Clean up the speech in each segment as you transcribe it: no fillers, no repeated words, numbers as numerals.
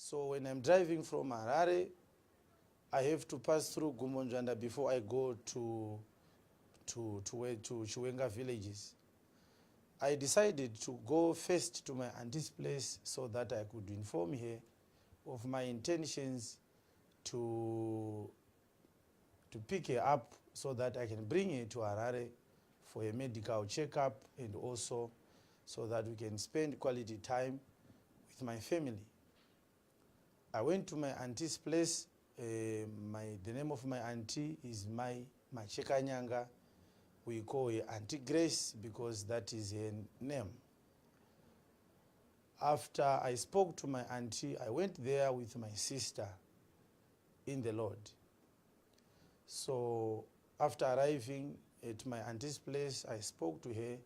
So when I'm driving from Harare, I have to pass through Gumonjanda before I go to Chiwenga villages. I decided to go first to my auntie's place so that I could inform her of my intentions to pick her up so that I can bring her to Harare for a medical checkup, and also so that we can spend quality time with my family. I went to my auntie's place. The name of my auntie is Machekanyanga. We call her Auntie Grace because that is her name. After I spoke to my auntie, I went there with my sister in the Lord. So after arriving at my auntie's place, I spoke to her.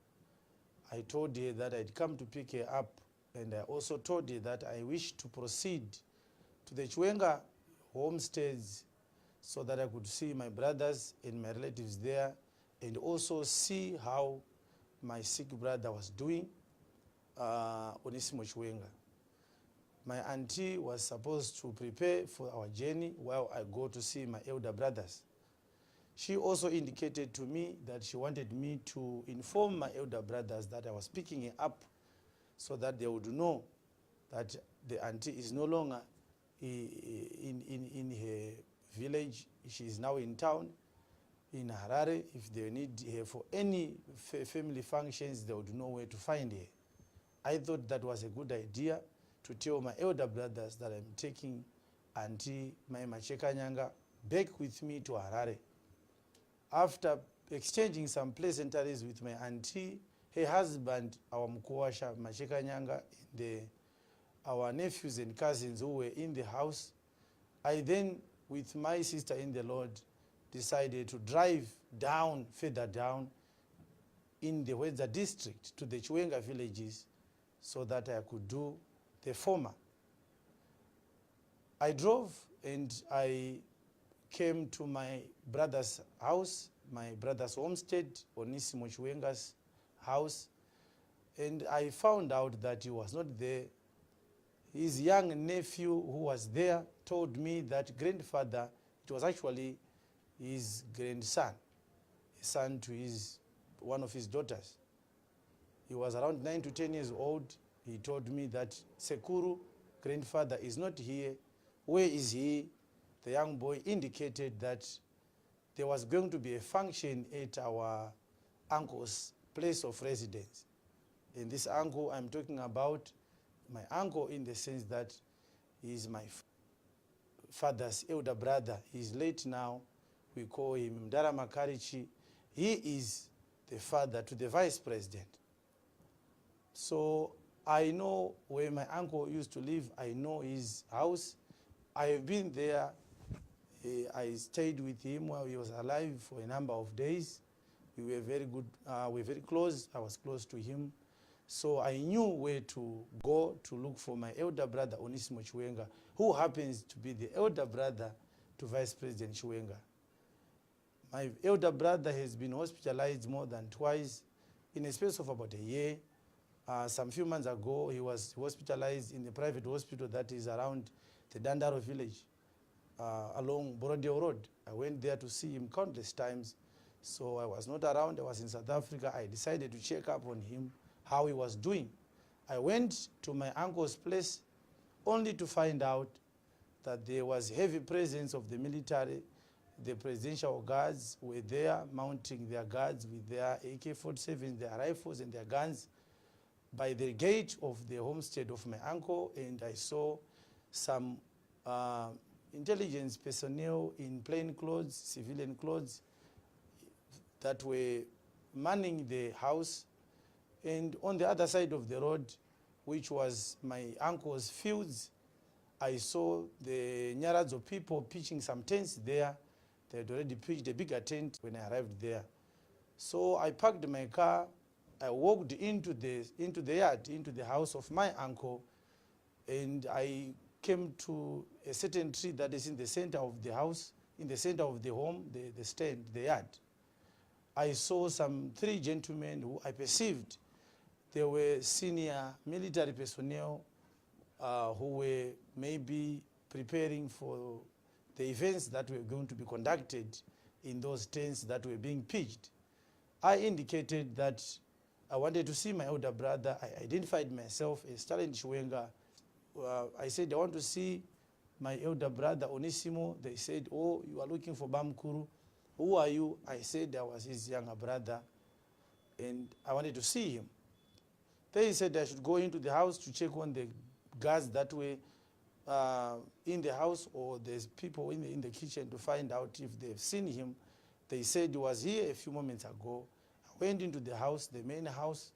I told her that I'd come to pick her up, and I also told her that I wish to proceed to the Chiwenga homesteads so that I could see my brothers and my relatives there, and also see how my sick brother was doing, Onesimo Chiwenga. My auntie was supposed to prepare for our journey while I go to see my elder brothers. She also indicated to me that she wanted me to inform my elder brothers that I was picking her up so that they would know that the auntie is no longer in her village. She is now in town, in Harare. If they need her for any family functions, they would know where to find her. I thought that was a good idea to tell my elder brothers that I'm taking Auntie Machekanyanga back with me to Harare. After exchanging some pleasantries with my auntie, her husband, our Mkuwasha Machekanyanga, and our nephews and cousins who were in the house, I then, with my sister in the Lord, decided to drive down, further down, in the Wedza district to the Chiwenga villages so that I could do the former. I drove and I came to my brother's house, my brother's homestead, Onesimo Chiwenga's house, and I found out that he was not there. His young nephew who was there told me that grandfather, it was actually his grandson, a son to one of his daughters. He was around 9 to 10 years old. He told me that Sekuru, grandfather, is not here. Where is he? The young boy indicated that there was going to be a function at our uncle's place of residence. And this uncle I'm talking about, my uncle in the sense that he is my father's elder brother. He's late now. We call him Mdara Makarichi. He is the father to the vice president. So I know where my uncle used to live. I know his house. I have been there. I stayed with him while he was alive for a number of days. We were very good. We were very close. I was close to him. So I knew where to go to look for my elder brother, Onesimo Chiwenga, who happens to be the elder brother to Vice President Chiwenga. My elder brother has been hospitalized more than twice in a space of about a year. Some few months ago, he was hospitalized in the private hospital that is around the Dandaro village, along Borodeo Road. I went there to see him countless times. So I was not around. I was in South Africa. I decided to check up on him, how he was doing. I went to my uncle's place only to find out that there was heavy presence of the military. The presidential guards were there mounting their guards with their AK-47s, their rifles and their guns by the gate of the homestead of my uncle, and I saw some intelligence personnel in plain clothes, civilian clothes, that were manning the house. And on the other side of the road, which was my uncle's fields, I saw the Nyaradzo people pitching some tents there. They had already pitched a bigger tent when I arrived there. So I parked my car. I walked into the yard, into the house of my uncle, and I came to a certain tree that is in the center of the house, in the center of the home, the stand, the yard. I saw some 3 gentlemen who I perceived they were senior military personnel who were maybe preparing for the events that were going to be conducted in those tents that were being pitched. I indicated that I wanted to see my elder brother. I identified myself as T.F Chiwenga. I said, I want to see my elder brother, Onisimo. They said, oh, you are looking for Bamkuru. Who are you? I said I was his younger brother, and I wanted to see him. They said I should go into the house to check on the guards that were in the house, or there's people in the kitchen to find out if they've seen him. They said he was here a few moments ago. I went into the house, the main house.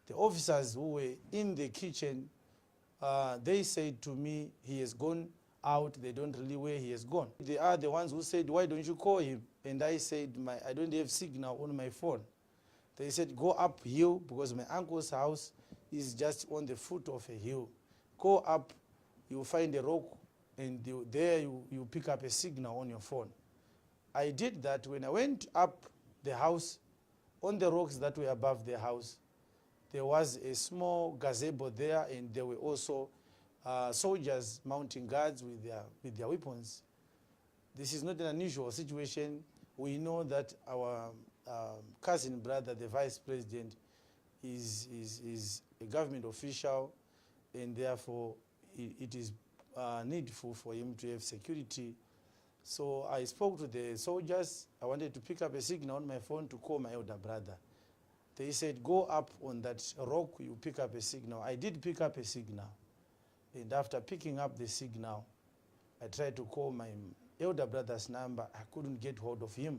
The officers who were in the kitchen, they said to me, he has gone out. They don't really know where he has gone. They are the ones who said, why don't you call him? And I said, I don't have signal on my phone. They said, go uphill, because my uncle's house is just on the foot of a hill. Go up, you'll find a rock, and there you pick up a signal on your phone. I did that. When I went up the house, on the rocks that were above the house, there was a small gazebo there, and there were also soldiers mounting guards with their weapons. This is not an unusual situation. We know that our cousin brother, the vice president, is a government official, and therefore it is needful for him to have security. So I spoke to the soldiers. I wanted to pick up a signal on my phone to call my elder brother. They said, go up on that rock, you pick up a signal. I did pick up a signal. And after picking up the signal, I tried to call my elder brother's number. I couldn't get hold of him.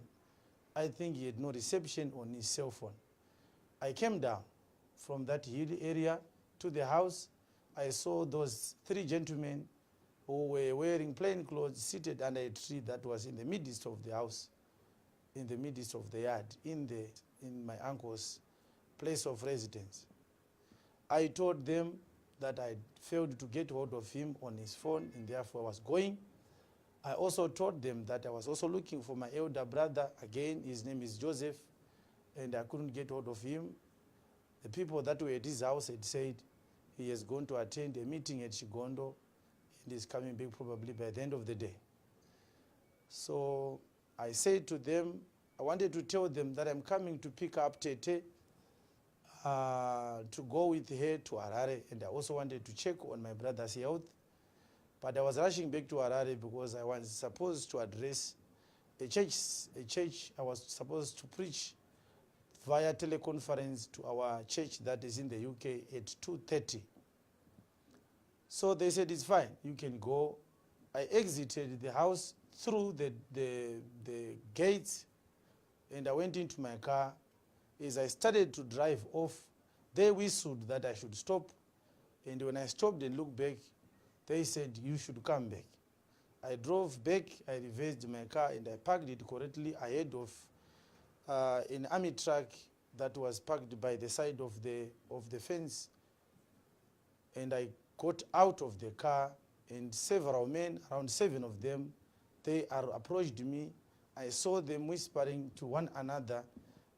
I think he had no reception on his cell phone. I came down from that hilly area to the house. I saw those three gentlemen who were wearing plain clothes seated under a tree that was in the midst of the house, in the midst of the yard, in my uncle's place of residence. I told them that I failed to get hold of him on his phone, and therefore I was going. I also told them that I was also looking for my elder brother. Again, his name is Joseph, and I couldn't get hold of him. The people that were at his house had said he has gone to attend a meeting at Chigondo, and is coming back probably by the end of the day. So I said to them, I wanted to tell them that I'm coming to pick up Tete to go with her to Harare, and I also wanted to check on my brother's health. But I was rushing back to Harare because I was supposed to address a church. I was supposed to preach via teleconference to our church that is in the UK at 2:30. So they said, it's fine, you can go. I exited the house through the gates, and I went into my car. As I started to drive off, they whistled that I should stop. And when I stopped and looked back, they said, you should come back. I drove back, I reversed my car, and I parked it correctly ahead of an army truck that was parked by the side of the fence. And I got out of the car, and several men, around 7 of them, they approached me. I saw them whispering to one another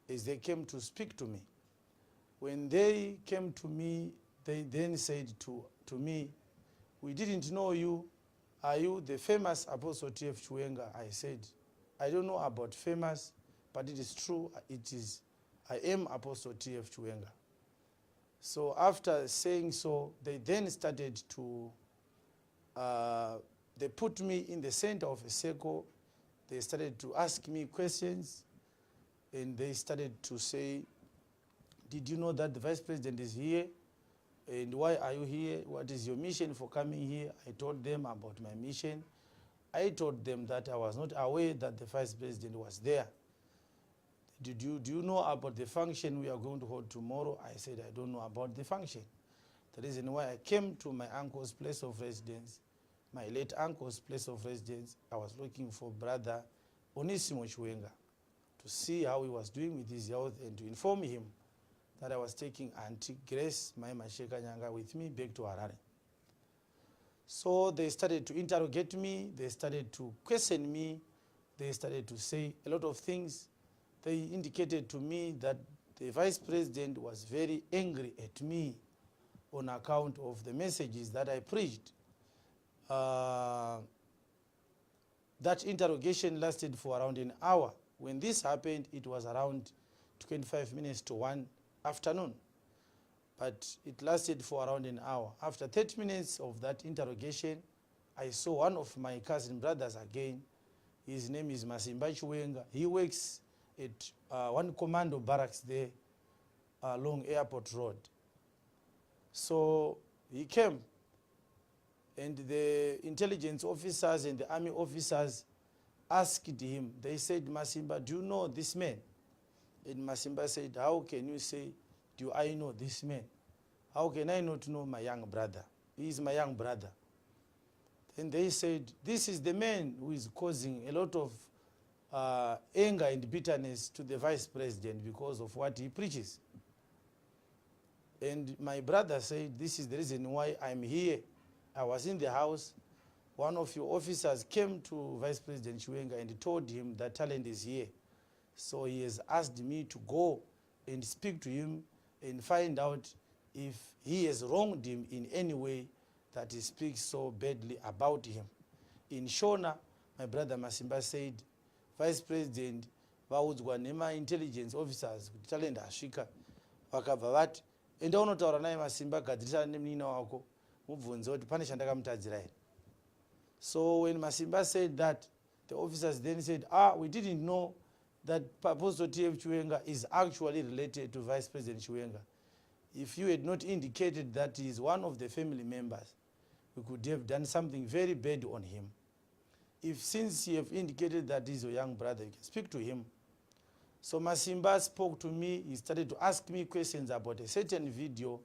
as they came to speak to me. When they came to me, they then said to me, we didn't know you. Are you the famous Apostle T.F Chiwenga? I said, I don't know about famous, but it is true. I am Apostle T.F Chiwenga. So after saying so, they then started to, they put me in the center of a circle. They started to ask me questions, and they started to say, did you know that the vice president is here? And why are you here? What is your mission for coming here? I told them about my mission. I told them that I was not aware that the vice president was there. Do you know about the function we are going to hold tomorrow? I said, I don't know about the function. The reason why I came to my uncle's place of residence, my late uncle's place of residence, I was looking for brother Onisimo Chiwenga to see how he was doing with his health and to inform him that I was taking Auntie Grace, my Masheka Nyanga, with me back to Harare. So they started to interrogate me, they started to question me, they started to say a lot of things. They indicated to me that the vice president was very angry at me on account of the messages that I preached. That interrogation lasted for around an hour. When this happened, it was around 25 minutes to 1 afternoon. But it lasted for around an hour. After 30 minutes of that interrogation, I saw one of my cousin brothers again. His name is C.G Chiwenga. He works at one commando barracks there along Airport Road. So he came, and the intelligence officers and the army officers asked him, they said, Masimba, do you know this man? And Masimba said, how can you say, do I know this man? How can I not know my young brother? He is my young brother. And they said, this is the man who is causing a lot of anger and bitterness to the vice president because of what he preaches. And my brother said, this is the reason why I'm here. I was in the house. One of your officers came to Vice President Chiwenga and told him that Talent is here. So he has asked me to go and speak to him and find out if he has wronged him in any way that he speaks so badly about him. In Shona, my brother Masimba said, Vice President, vaudzwa nema intelligence officers kuti Talent asvika vakabva vati enda unotaura naye Masimba gadzirisana nemunina wako mubvunze kuti pane chandakamutadzira here. So when Masimba said that, the officers then said, we didn't know that Apostle T.F Chiwenga is actually related to Vice President Chiwenga. If you had not indicated that he is one of the family members, we could have done something very bad on him. If since you have indicated that he is your young brother, you can speak to him. So Masimba spoke to me. He started to ask me questions about a certain video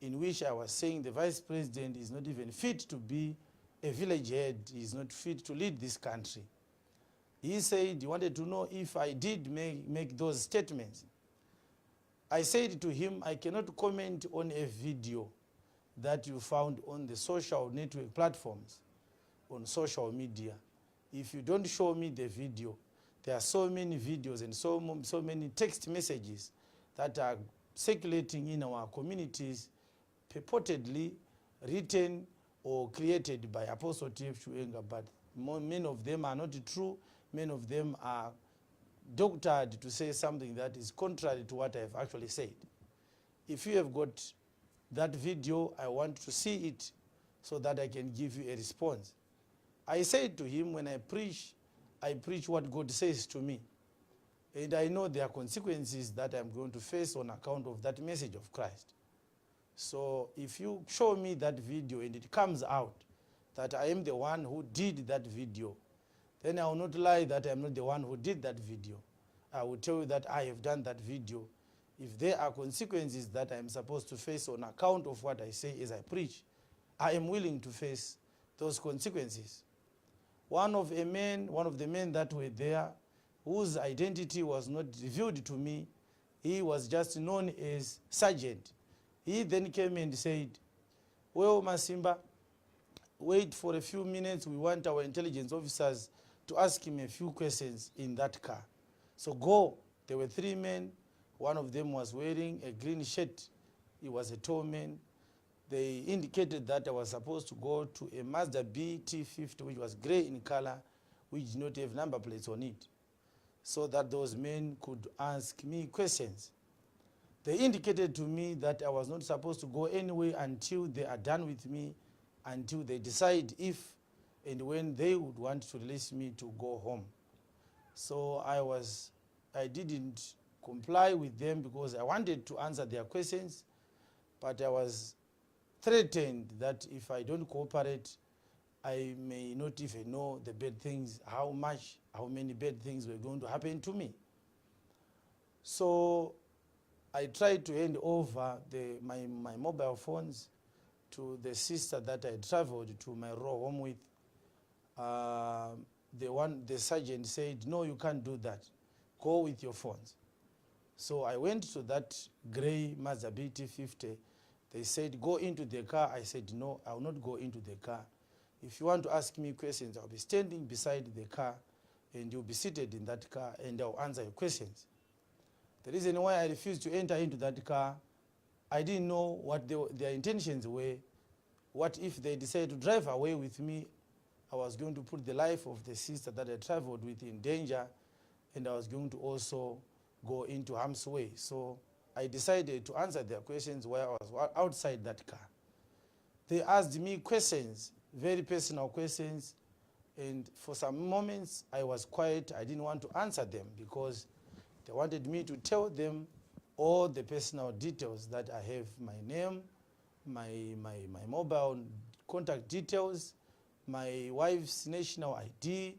in which I was saying the Vice President is not even fit to be a village head. He is not fit to lead this country. He said he wanted to know if I did make those statements. I said to him, I cannot comment on a video that you found on the social network platforms, on social media. If you don't show me the video, there are so many videos and so many text messages that are circulating in our communities, purportedly written or created by Apostle T.F Chiwenga, but many of them are not true. Many of them are doctored to say something that is contrary to what I have actually said. If you have got that video, I want to see it so that I can give you a response. I said to him, when I preach what God says to me. And I know there are consequences that I'm going to face on account of that message of Christ. So if you show me that video and it comes out that I am the one who did that video, then I will not lie that I am not the one who did that video. I will tell you that I have done that video. If there are consequences that I am supposed to face on account of what I say as I preach, I am willing to face those consequences. One of the men that were there, whose identity was not revealed to me, he was just known as Sergeant. He then came and said, well, Masimba, wait for a few minutes. We want our intelligence officers to ask him a few questions in that car. So go. There were 3 men. One of them was wearing a green shirt. He was a tall man. They indicated that I was supposed to go to a Mazda BT50, which was gray in color, which did not have number plates on it, so that those men could ask me questions. They indicated to me that I was not supposed to go anywhere until they are done with me, until they decide if and when they would want to release me to go home. So I didn't comply with them because I wanted to answer their questions, but I was threatened that if I don't cooperate, I may not even know the bad things, how many bad things were going to happen to me. So I tried to hand over my mobile phones to the sister that I traveled to my row home with. The sergeant said, no, you can't do that. Go with your phones. So I went to that gray Mazda BT50. They said, go into the car. I said, no, I will not go into the car. If you want to ask me questions, I'll be standing beside the car and you'll be seated in that car and I'll answer your questions. The reason why I refused to enter into that car I didn't know what their intentions were. What if they decided to drive away with me? I was going to put the life of the sister that I traveled with in danger, and I was going to also go into harm's way. So I decided to answer their questions while I was outside that car. They asked me questions, very personal questions, and for some moments I was quiet. I didn't want to answer them because they wanted me to tell them all the personal details that I have: my name, my mobile contact details, my wife's national ID,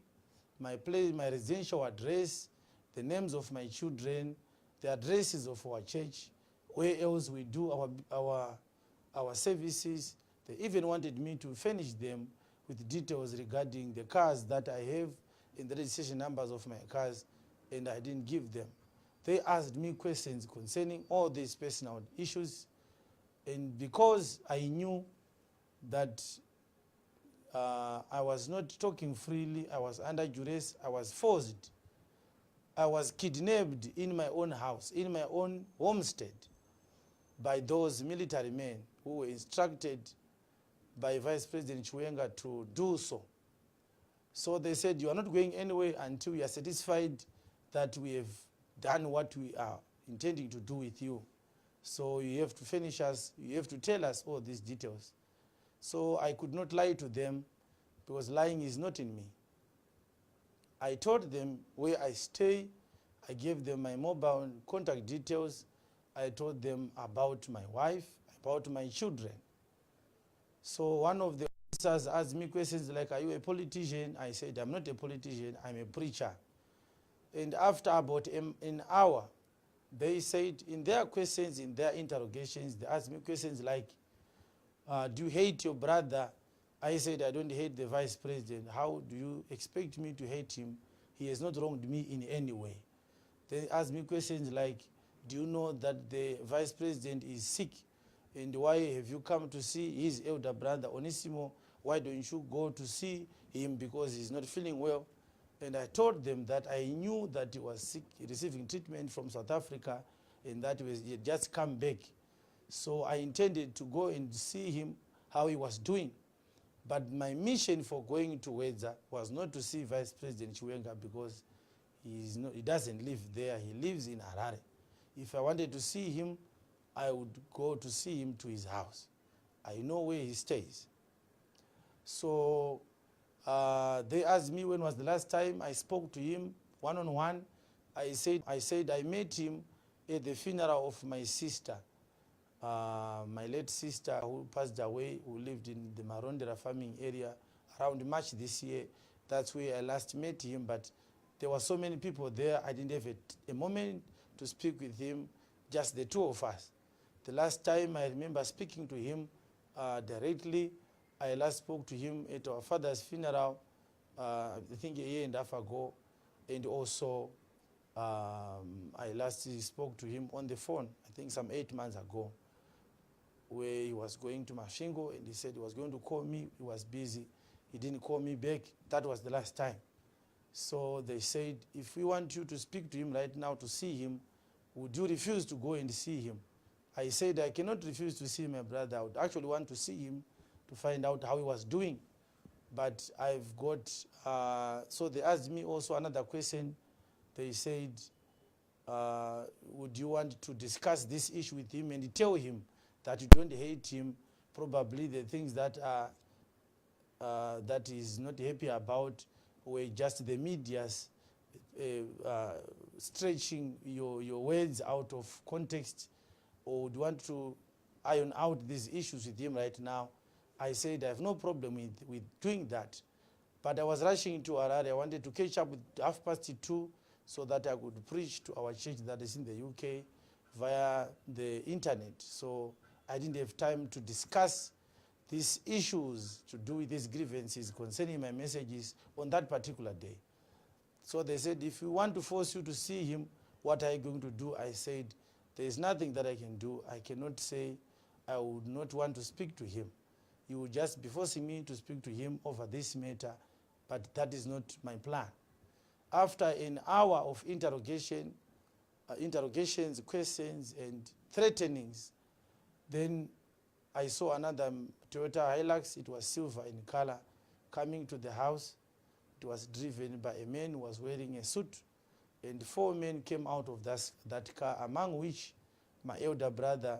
my place, my residential address, the names of my children, the addresses of our church, where else we do our services. They even wanted me to furnish them with details regarding the cars that I have and the registration numbers of my cars, and I didn't give them. They asked me questions concerning all these personal issues, and because I knew that I was not talking freely, I was under duress, I was forced, I was kidnapped in my own house, in my own homestead, by those military men who were instructed by Vice President Chiwenga to do so. So they said, you are not going anywhere until you are satisfied that we have done what we are intending to do with you. So you have to finish us, you have to tell us all these details. So I could not lie to them because lying is not in me. I told them where I stay, I gave them my mobile contact details, I told them about my wife, about my children. So one of the officers asked me questions like, are you a politician? I said, I'm not a politician, I'm a preacher. And after about an hour, they said in their questions, in their interrogations, they asked me questions like, do you hate your brother? I said, I don't hate the vice president. How do you expect me to hate him? He has not wronged me in any way. They asked me questions like, do you know that the vice president is sick? And why have you come to see his elder brother, Onesimo? Why don't you go to see him because he's not feeling well? And I told them that I knew that he was sick, receiving treatment from South Africa, and that he had just come back. So I intended to go and see him, how he was doing. But my mission for going to Wedza was not to see Vice President Chiwenga because he doesn't live there. He lives in Harare. If I wanted to see him, I would go to see him to his house. I know where he stays. So they asked me when was the last time I spoke to him one-on-one. I said I met him at the funeral of my sister, my late sister who passed away, who lived in the Marondera farming area around March this year. That's where I last met him, but there were so many people there, I didn't have a moment to speak with him, just the two of us. The last time I remember speaking to him directly, I last spoke to him at our father's funeral, I think a year and a half ago, and also I last spoke to him on the phone, I think some 8 months ago, where he was going to Mashingo and he said he was going to call me. He was busy. He didn't call me back. That was the last time. So they said, if we want you to speak to him right now, to see him, would you refuse to go and see him? I said, I cannot refuse to see my brother. I would actually want to see him to find out how he was doing. But I've got, so they asked me also another question. They said, would you want to discuss this issue with him and tell him that you don't hate him, probably the things that that is not happy about were just the media's stretching your words out of context, or would you want to iron out these issues with him right now? I said I have no problem with doing that, but I was rushing to Harare. I wanted to catch up with 2:30 so that I could preach to our church that is in the UK via the internet. So I didn't have time to discuss these issues to do with these grievances concerning my messages on that particular day. So they said, if we want to force you to see him, what are you going to do? I said, there is nothing that I can do. I cannot say I would not want to speak to him. You would just be forcing me to speak to him over this matter, but that is not my plan. After an hour of interrogations, questions, and threatenings, Then I saw another Toyota Hilux. It was silver in color, coming to the house. It was driven by a man who was wearing a suit, and 4 men came out of that car, among which my elder brother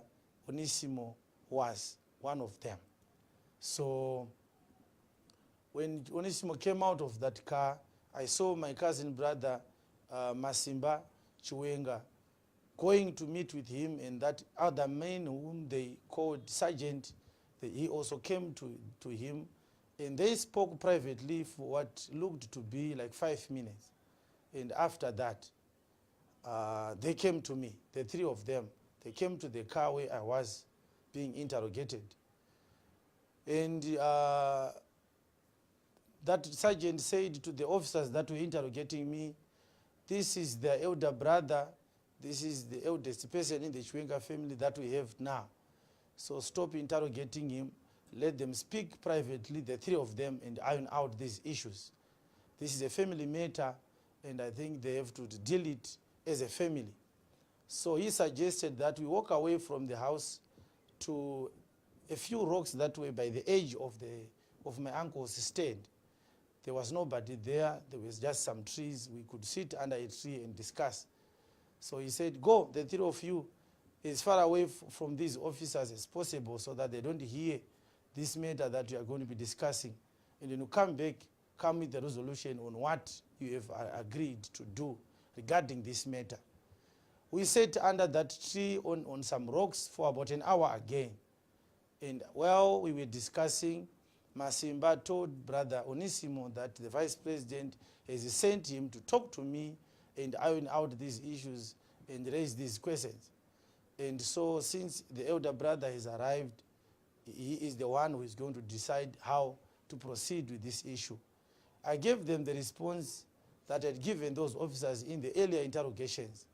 Onisimo was one of them. So when Onisimo came out of that car, I saw my cousin brother Masimba Chiwenga going to meet with him, and that other man whom they called Sergeant, he also came to him, and they spoke privately for what looked to be like 5 minutes. And after that, they came to me, the 3 of them. They came to the car where I was being interrogated. And that sergeant said to the officers that were interrogating me, this is their elder brother, this is the eldest person in the Chiwenga family that we have now. So stop interrogating him, let them speak privately, the 3 of them, and iron out these issues. This is a family matter, and I think they have to deal it as a family. So he suggested that we walk away from the house to a few rocks that were by the edge of my uncle's stand. There was nobody there. There was just some trees. We could sit under a tree and discuss. So he said, go, the 3 of you, as far away from these officers as possible so that they don't hear this matter that you are going to be discussing. And then you come back, come with the resolution on what you have agreed to do regarding this matter. We sat under that tree on some rocks for about an hour again. And while we were discussing, Masimba told Brother Onisimo that the Vice President has sent him to talk to me and iron out these issues and raise these questions. And so since the elder brother has arrived, he is the one who is going to decide how to proceed with this issue. I gave them the response that I had given those officers in the earlier interrogations.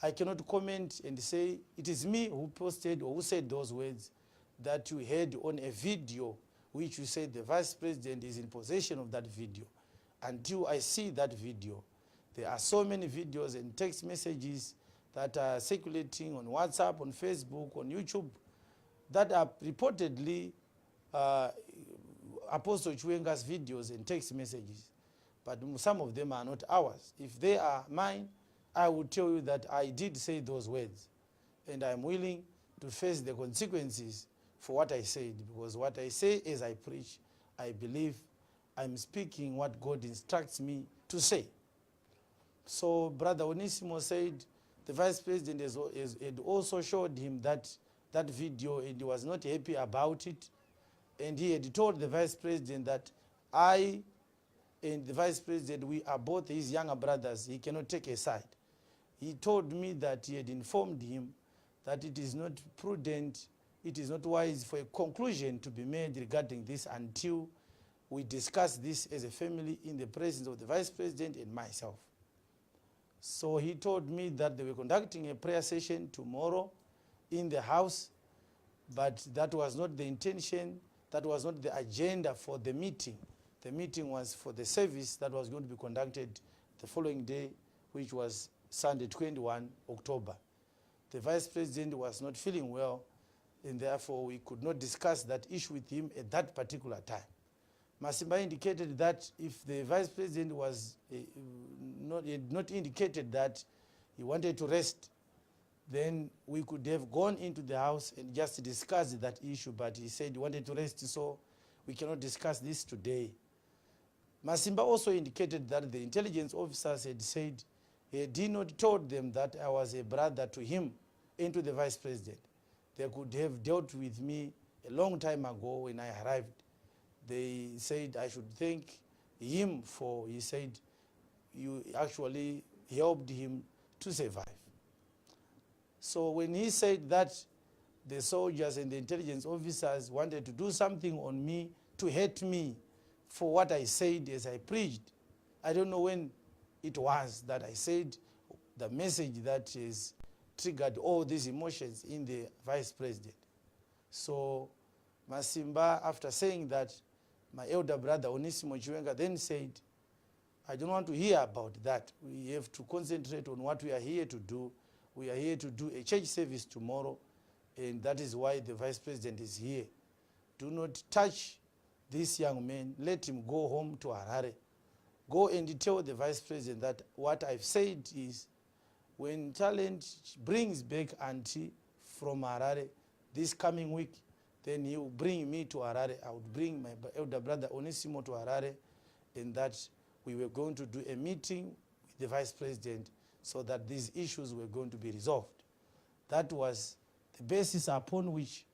I cannot comment and say it is me who posted or who said those words that you heard on a video which you said the Vice President is in possession of that video. Until I see that video, there are so many videos and text messages that are circulating on WhatsApp, on Facebook, on YouTube, that are reportedly Apostle Chiwenga's videos and text messages. But some of them are not ours. If they are mine, I will tell you that I did say those words. And I'm willing to face the consequences for what I said, because what I say as I preach, I believe I'm speaking what God instructs me to say. So Brother Onisimo said the Vice President had also showed him that video, and he was not happy about it. And he had told the Vice President that I and the Vice President, we are both his younger brothers. He cannot take a side. He told me that he had informed him that it is not prudent, it is not wise for a conclusion to be made regarding this until we discuss this as a family in the presence of the Vice President and myself. So he told me that they were conducting a prayer session tomorrow in the house, but that was not the intention, that was not the agenda for the meeting. The meeting was for the service that was going to be conducted the following day, which was Sunday, 21 October. The Vice President was not feeling well, and therefore we could not discuss that issue with him at that particular time. Masimba indicated that if the Vice President was not indicated that he wanted to rest, then we could have gone into the house and just discussed that issue, but he said he wanted to rest, so we cannot discuss this today. Masimba also indicated that the intelligence officers had said he did not told them that I was a brother to him and to the Vice President. They could have dealt with me a long time ago when I arrived. They said I should thank him for, he said, you actually helped him to survive. So when he said that the soldiers and the intelligence officers wanted to do something on me, to hurt me for what I said as I preached, I don't know when it was that I said the message that has triggered all these emotions in the Vice President. So Masimba, after saying that, my elder brother Onisimo Chiwenga then said, I don't want to hear about that. We have to concentrate on what we are here to do. We are here to do a church service tomorrow, And that is why the Vice President is here. Do not touch this young man. Let him go home to Harare. Go and tell the Vice President that what I've said is, when Talent brings back Auntie from Harare this coming week, then he will bring me to Harare. I would bring my elder brother Onesimo to Harare, and that we were going to do a meeting with the Vice President so that these issues were going to be resolved. That was the basis upon which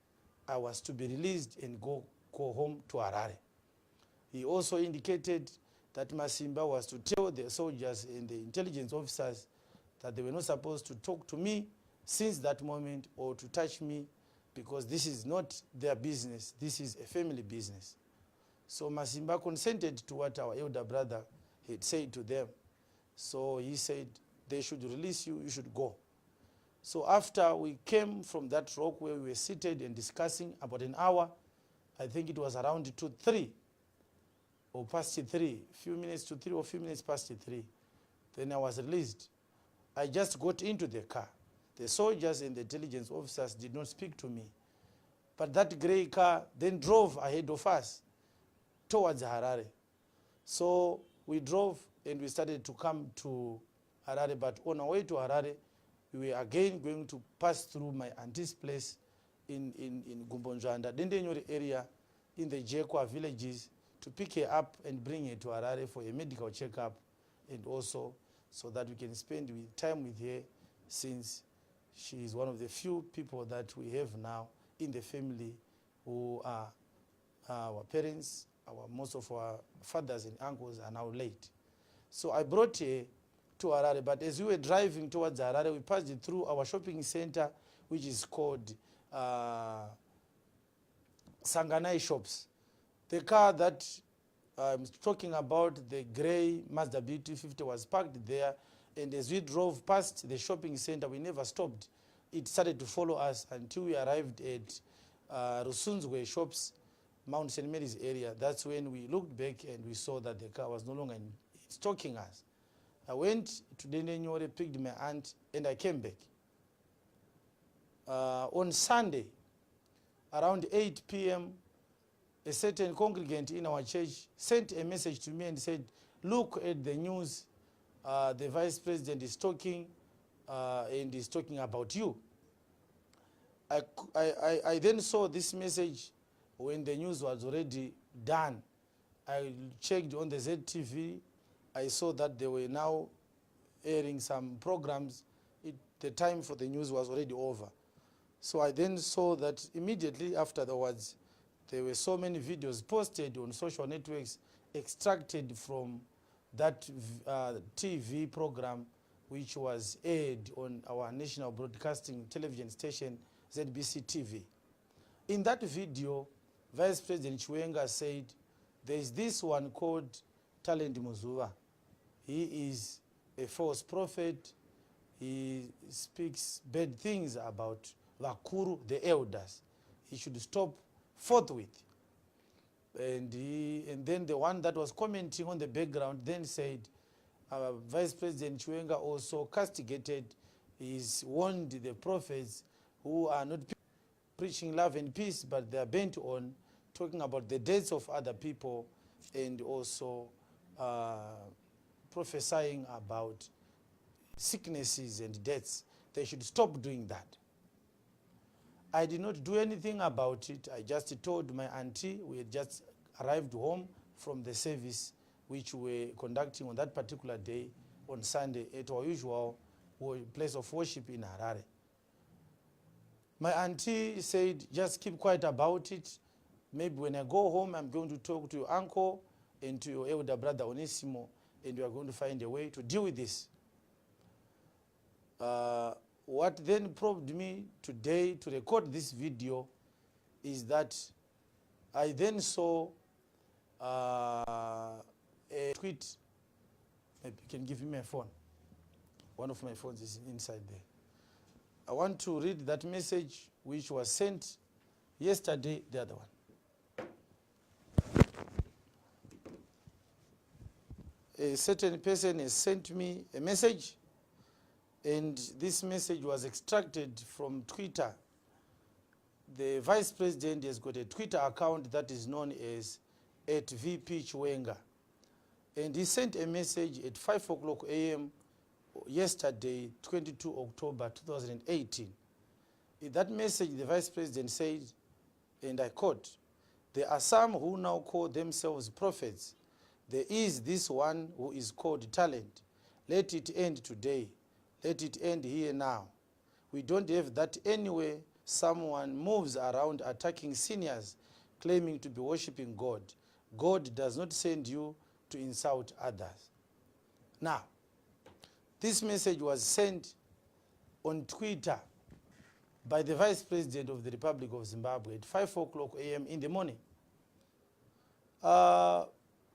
I was to be released and go home to Harare. He also indicated that Masimba was to tell the soldiers and the intelligence officers that they were not supposed to talk to me since that moment or to touch me, because this is not their business. This is a family business. So Masimba consented to what our elder brother had said to them. So he said, they should release you, you should go. So after we came from that rock where we were seated and discussing about an hour, I think it was around 3 or past 3, few minutes to 3 or few minutes past 3, then I was released. I just got into the car. The soldiers and the intelligence officers did not speak to me. But that gray car then drove ahead of us towards Harare. So we drove and we started to come to Harare. But on our way to Harare, we were again going to pass through my auntie's place in Gumbonjanda, Dendenyori area, in the Jekwa villages, to pick her up and bring her to Harare for a medical checkup, and also so that we can spend time with her, since she is one of the few people that we have now in the family who are our parents. Most of our fathers and uncles are now late. So I brought her to Harare, but as we were driving towards Harare, we passed it through our shopping center, which is called Sanganai Shops. The car that I'm talking about, the gray Mazda BT50, was parked there, and as we drove past the shopping center, we never stopped. It started to follow us until we arrived at Rusunzwe Shops, Mount St. Mary's area. That's when we looked back and we saw that the car was no longer stalking us. I went to Dendenyore, picked my aunt, and I came back. On Sunday, around 8 p.m., a certain congregant in our church sent a message to me and said, look at the news, the Vice President is talking and is talking about you. I then saw this message when the news was already done. I checked on the ZTV. I saw that they were now airing some programs. The time for the news was already over. So I then saw that immediately afterwards, there were so many videos posted on social networks extracted from that TV program, which was aired on our national broadcasting television station, ZBC TV. In that video, Vice President Chiwenga said, there is this one called Talent Muzuva. He is a false prophet. He speaks bad things about Vakuru, the elders. He should stop forthwith. And then the one that was commenting on the background then said, Vice President Chiwenga also castigated, he's warned the prophets who are not preaching love and peace, but they are bent on talking about the deaths of other people, and also prophesying about sicknesses and deaths. They should stop doing that. I did not do anything about it. I just told my auntie, we had just arrived home from the service which we were conducting on that particular day, on Sunday, at our usual place of worship in Harare. My auntie said, just keep quiet about it. Maybe when I go home, I'm going to talk to your uncle and to your elder brother Onesimo, and we are going to find a way to deal with this. What then prompted me today to record this video is that I then saw a tweet. Maybe you can give me my phone. One of my phones is inside there. I want to read that message which was sent yesterday, the other one. A certain person has sent me a message, and this message was extracted from Twitter. the Vice President has got a Twitter account that is known as @VP Chiwenga. And he sent a message at 5 o'clock a.m. yesterday, 22 October 2018. In that message, the Vice President said, and I quote, "There are some who now call themselves prophets. There is this one who is called talent. Let it end today. Let it end here now. We don't have that anywhere. Someone moves around attacking seniors, claiming to be worshiping God. God does not send you to insult others." Now, this message was sent on Twitter by the Vice President of the Republic of Zimbabwe at 5 o'clock a.m. in the morning.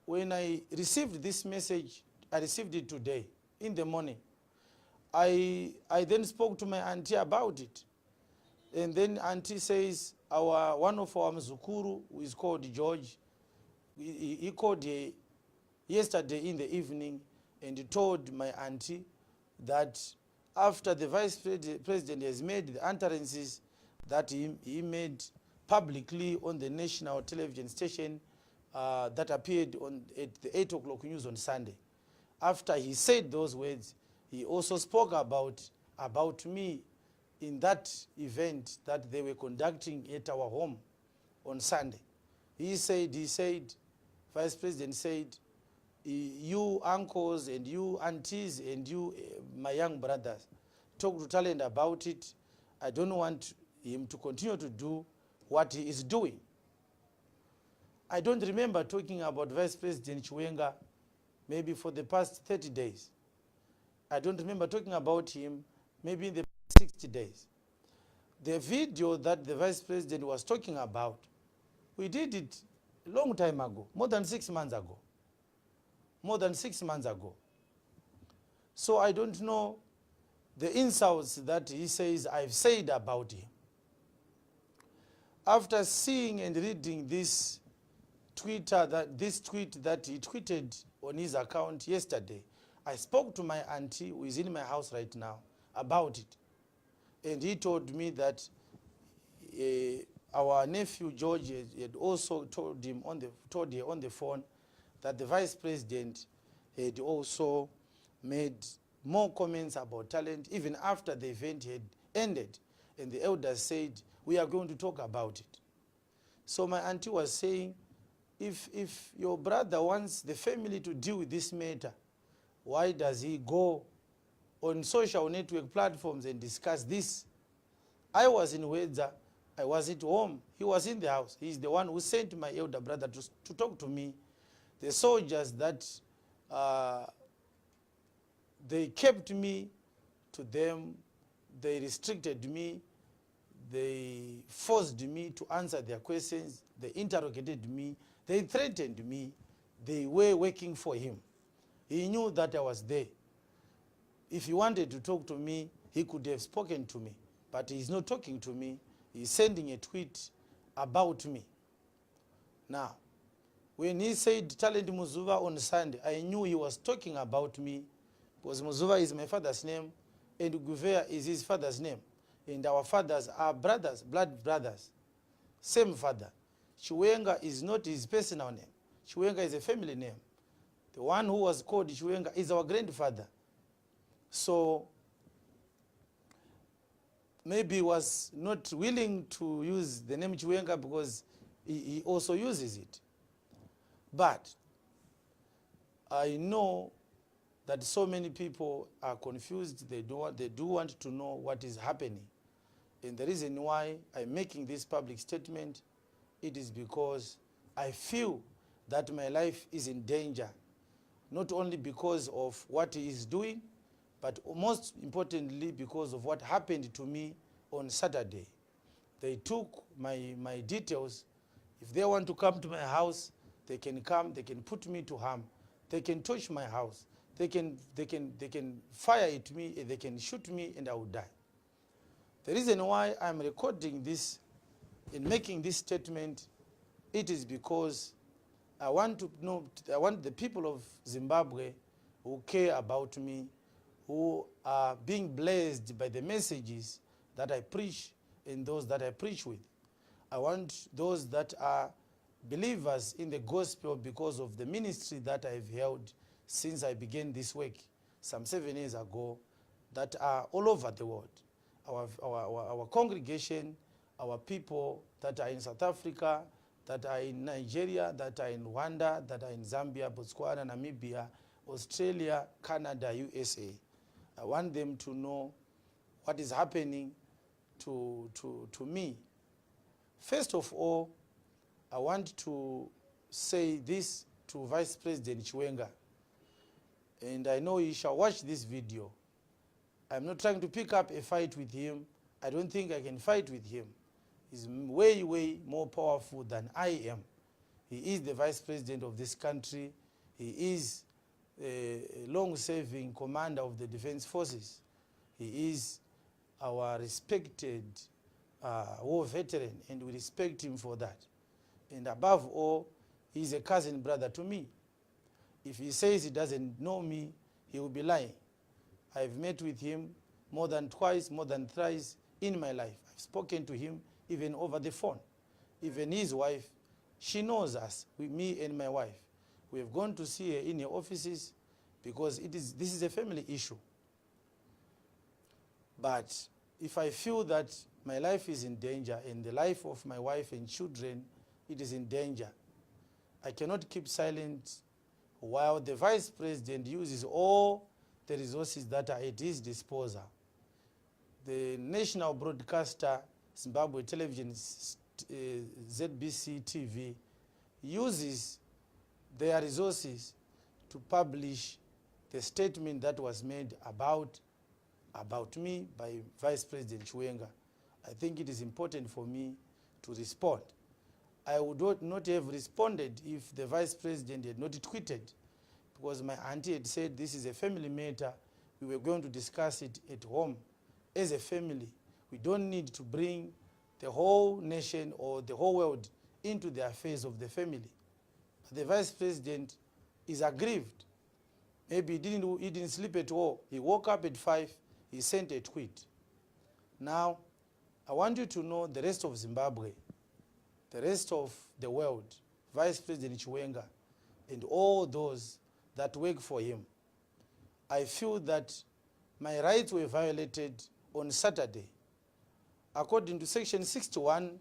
When I received this message, I received it today in the morning. I then spoke to my auntie about it. And then auntie says, one of our Mzukuru, who is called George, he called yesterday in the evening and he told my auntie that after the Vice President has made the utterances that he made publicly on the national television station that appeared at the 8 o'clock news on Sunday. After he said those words, he also spoke about me in that event that they were conducting at our home on Sunday. He said, Vice President said, "You uncles and you aunties and you, my young brothers, talk to Talent about it. I don't want him to continue to do what he is doing." I don't remember talking about Vice President Chiwenga maybe for the past 30 days. I don't remember talking about him maybe in the past 60 days. The video that the Vice President was talking about, we did it a long time ago, more than 6 months ago. More than 6 months ago. So I don't know the insults that he says I've said about him. After seeing and reading this tweet that he tweeted on his account yesterday, I spoke to my auntie, who is in my house right now, about it. And he told me that our nephew George had also told her on the phone that the Vice President had also made more comments about Talent even after the event had ended. And the elders said, "We are going to talk about it." So my auntie was saying, if your brother wants the family to deal with this matter, why does he go on social network platforms and discuss this? I was in Wedza. I was at home. He was in the house. He's the one who sent my elder brother to talk to me. The soldiers that they kept me to them, they restricted me, they forced me to answer their questions, they interrogated me, they threatened me, they were working for him. He knew that I was there. If he wanted to talk to me, he could have spoken to me, but he's not talking to me. He's sending a tweet about me. Now, when he said Talent Muzuva on Sunday, I knew he was talking about me, because Muzuva is my father's name and Guvea is his father's name. And our fathers are brothers, blood brothers, same father. Chiwenga is not his personal name. Chiwenga is a family name. The one who was called Chiwenga is our grandfather. So maybe he was not willing to use the name Chiwenga because he also uses it. But I know that so many people are confused. They do want to know what is happening. And the reason why I'm making this public statement, it is because I feel that my life is in danger, not only because of what he is doing, but most importantly because of what happened to me on Saturday. They took my details. If they want to come to my house, they can come, they can put me to harm, they can touch my house, they can fire at me, they can shoot me, and I will die. The reason why I'm recording this and making this statement, it is because I want the people of Zimbabwe who care about me, who are being blessed by the messages that I preach and those that I preach with. I want those that are believers in the gospel because of the ministry that I've held since I began this work some 7 years ago, that are all over the world. Our congregation, our people that are in South Africa, that are in Nigeria, that are in Rwanda, that are in Zambia, Botswana, Namibia, Australia, Canada, USA. I want them to know what is happening to me. First of all, I want to say this to Vice President Chiwenga, and I know he shall watch this video. I'm not trying to pick up a fight with him. I don't think I can fight with him. He's way, way more powerful than I am. He is the Vice President of this country. He is a long-serving commander of the Defense Forces. He is our respected war veteran, and we respect him for that. And above all, he's a cousin brother to me. If he says he doesn't know me, he will be lying. I've met with him more than twice, more than thrice in my life. I've spoken to him even over the phone. Even his wife, she knows us, me and my wife. We have gone to see her in her offices because this is a family issue. But if I feel that my life is in danger and the life of my wife and children, it is in danger, I cannot keep silent while the Vice President uses all the resources that are at his disposal. The national broadcaster, Zimbabwe Television, ZBC TV, uses their resources to publish the statement that was made about me by Vice President Chiwenga. I think it is important for me to respond. I would not have responded if the Vice President had not tweeted, because my auntie had said this is a family matter. We were going to discuss it at home as a family. We don't need to bring the whole nation or the whole world into the affairs of the family. The Vice President is aggrieved. Maybe he didn't sleep at all. He woke up at 5, he sent a tweet. Now, I want you to know the rest of Zimbabwe, the rest of the world, Vice President Chiwenga, and all those that work for him. I feel that my rights were violated on Saturday. According to Section 61,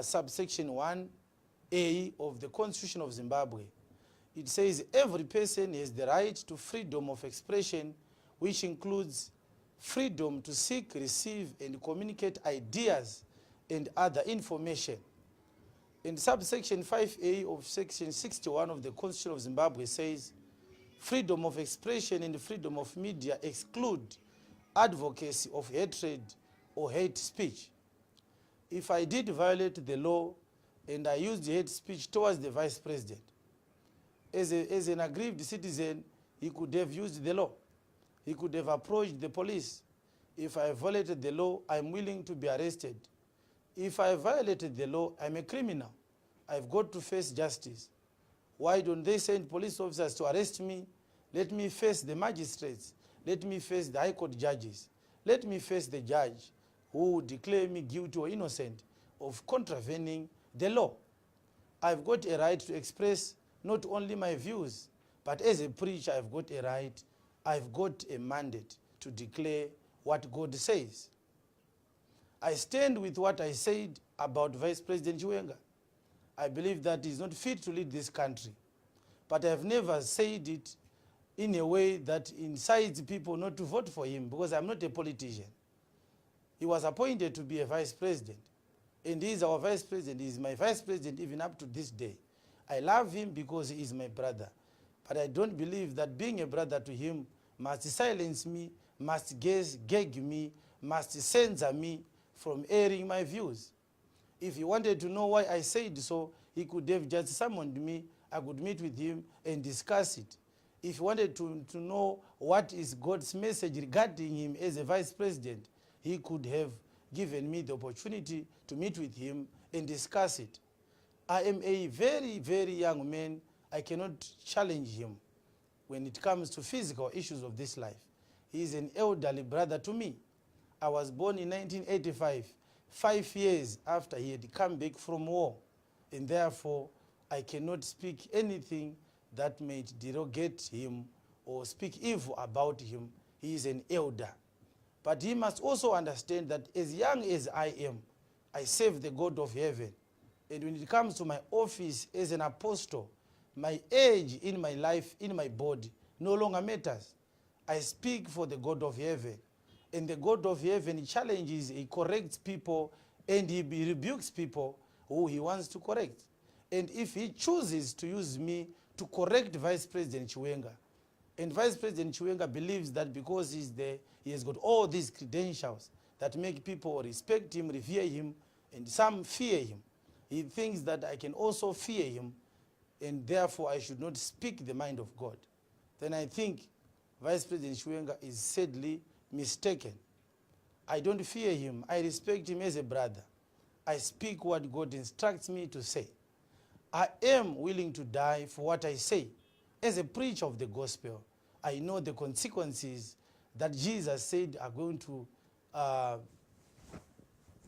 subsection 1A of the Constitution of Zimbabwe, it says every person has the right to freedom of expression, which includes freedom to seek, receive, and communicate ideas and other information. And subsection 5A of Section 61 of the Constitution of Zimbabwe says freedom of expression and freedom of media exclude advocacy of hatred or hate speech. If I did violate the law and I used hate speech towards the Vice President, as an aggrieved citizen, he could have used the law. He could have approached the police. If I violated the law, I'm willing to be arrested. If I violated the law, I'm a criminal. I've got to face justice. Why don't they send police officers to arrest me? Let me face the magistrates. Let me face the High Court judges. Let me face the judge who would declare me guilty or innocent of contravening the law. I've got a right to express not only my views, but as a preacher, I've got a right, I've got a mandate to declare what God says. I stand with what I said about Vice President Chiwenga. I believe that he's not fit to lead this country. But I've never said it in a way that incites people not to vote for him, because I'm not a politician. He was appointed to be a vice president. And he is our vice president. He is my vice president even up to this day. I love him because he is my brother. But I don't believe that being a brother to him must silence me, must gag me, must censor me from airing my views. If he wanted to know why I said so, he could have just summoned me. I could meet with him and discuss it. If he wanted to know what is God's message regarding him as a vice president, he could have given me the opportunity to meet with him and discuss it. I am a very, very young man. I cannot challenge him when it comes to physical issues of this life. He is an elderly brother to me. I was born in 1985. 5 years after he had come back from war. And therefore, I cannot speak anything that may derogate him or speak evil about him. He is an elder. But he must also understand that as young as I am, I serve the God of heaven. And when it comes to my office as an apostle, my age in my life, in my body, no longer matters. I speak for the God of heaven. And the God of heaven challenges, he corrects people, and he rebukes people who he wants to correct. And if he chooses to use me to correct Vice President Chiwenga, and Vice President Chiwenga believes that because he's there, he has got all these credentials that make people respect him, revere him, and some fear him. He thinks that I can also fear him, and therefore I should not speak the mind of God. Then I think Vice President Chiwenga is sadly mistaken. I don't fear him. I respect him as a brother. I speak what God instructs me to say. I am willing to die for what I say. As a preacher of the gospel, I know the consequences that Jesus said are going to,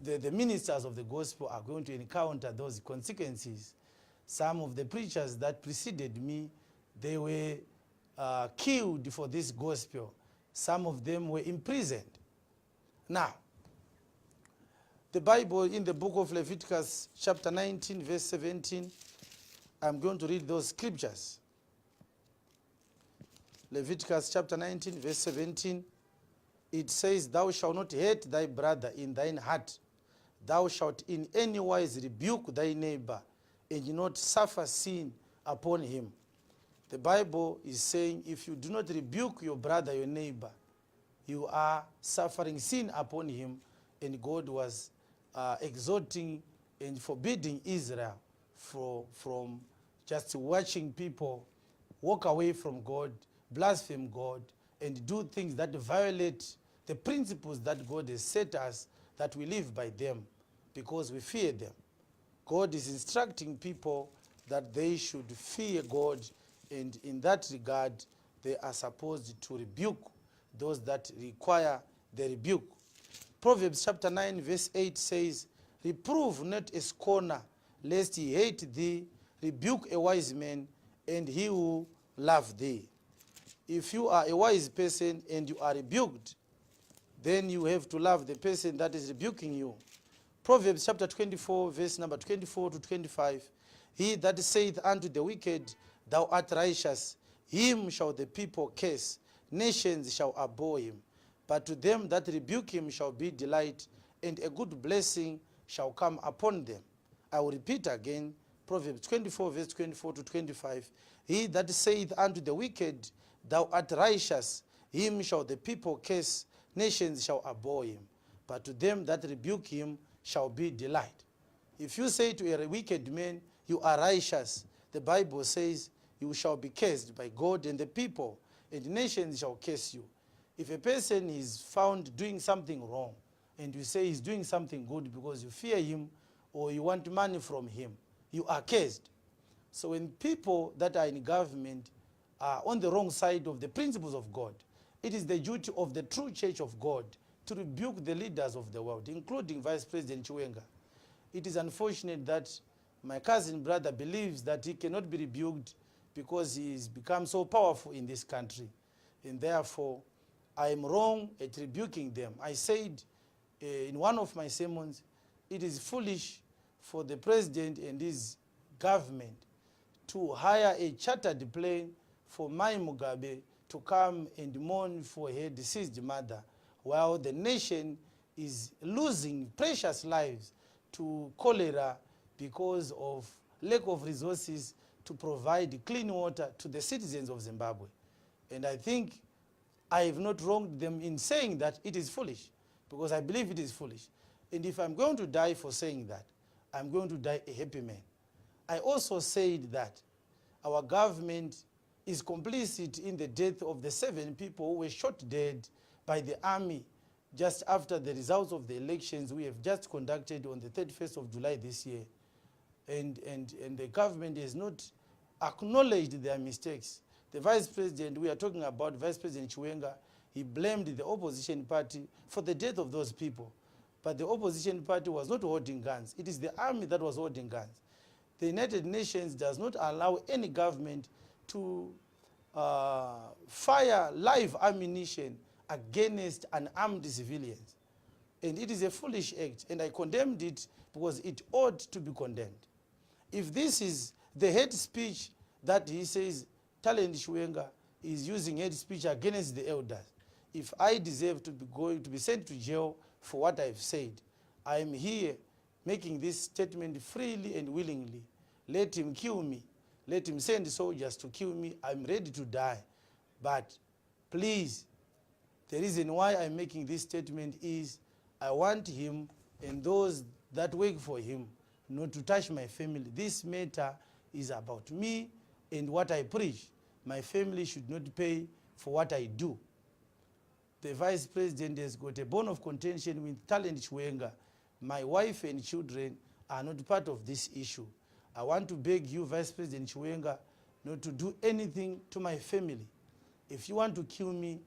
the ministers of the gospel are going to encounter those consequences. Some of the preachers that preceded me, they were killed for this gospel. Some of them were imprisoned. Now, the Bible in the book of Leviticus chapter 19 verse 17, I'm going to read those scriptures. Leviticus chapter 19 verse 17, it says, "Thou shalt not hate thy brother in thine heart. Thou shalt in any wise rebuke thy neighbor, and not suffer sin upon him." The Bible is saying if you do not rebuke your brother, your neighbor, you are suffering sin upon him. And God was exhorting and forbidding Israel from just watching people walk away from God, blaspheme God, and do things that violate the principles that God has set us, that we live by them because we fear them. God is instructing people that they should fear God, and in that regard, they are supposed to rebuke those that require the rebuke. Proverbs chapter 9 verse 8 says, "Reprove not a scorner, lest he hate thee. Rebuke a wise man, and he will love thee." If you are a wise person and you are rebuked, then you have to love the person that is rebuking you. Proverbs chapter 24 verse number 24 to 25, "He that saith unto the wicked, Thou art righteous, him shall the people curse, nations shall abhor him. But to them that rebuke him shall be delight, and a good blessing shall come upon them." I will repeat again, Proverbs 24 verse 24 to 25, "He that saith unto the wicked, Thou art righteous, him shall the people curse, nations shall abhor him. But to them that rebuke him shall be delight." If you say to a wicked man, "You are righteous," the Bible says you shall be cursed by God and the people, and nations shall curse you. If a person is found doing something wrong, and you say he's doing something good because you fear him or you want money from him, you are cursed. So when people that are in government are on the wrong side of the principles of God, it is the duty of the true church of God to rebuke the leaders of the world, including Vice President Chiwenga. It is unfortunate that my cousin brother believes that he cannot be rebuked because he's become so powerful in this country. And therefore, I am wrong at rebuking them. I said in one of my sermons, it is foolish for the president and his government to hire a chartered plane for Mai Mugabe to come and mourn for her deceased mother, while the nation is losing precious lives to cholera because of lack of resources to provide clean water to the citizens of Zimbabwe. And I think I have not wronged them in saying that it is foolish, because I believe it is foolish. And if I'm going to die for saying that, I'm going to die a happy man. I also said that our government is complicit in the death of the 7 people who were shot dead by the army just after the results of the elections we have just conducted on the 31st of July this year. And the government has not acknowledged their mistakes. The Vice President, we are talking about Vice President Chiwenga, he blamed the opposition party for the death of those people. but the opposition party was not holding guns. It is the army that was holding guns. The United Nations does not allow any government to fire live ammunition against unarmed civilians. And it is a foolish act, and I condemned it because it ought to be condemned. If this is the hate speech that he says T.F Chiwenga is using hate speech against the elders, if I deserve to be sent to jail for what I've said, I am here making this statement freely and willingly. Let him kill me. Let him send soldiers to kill me. I'm ready to die. But please, the reason why I'm making this statement is I want him and those that work for him not to touch my family. This matter is about me and what I preach. My family should not pay for what I do. The vice president has got a bone of contention with T.F Chiwenga. My wife and children are not part of this issue. I want to beg you, Vice President Chiwenga, not to do anything to my family. If you want to kill me,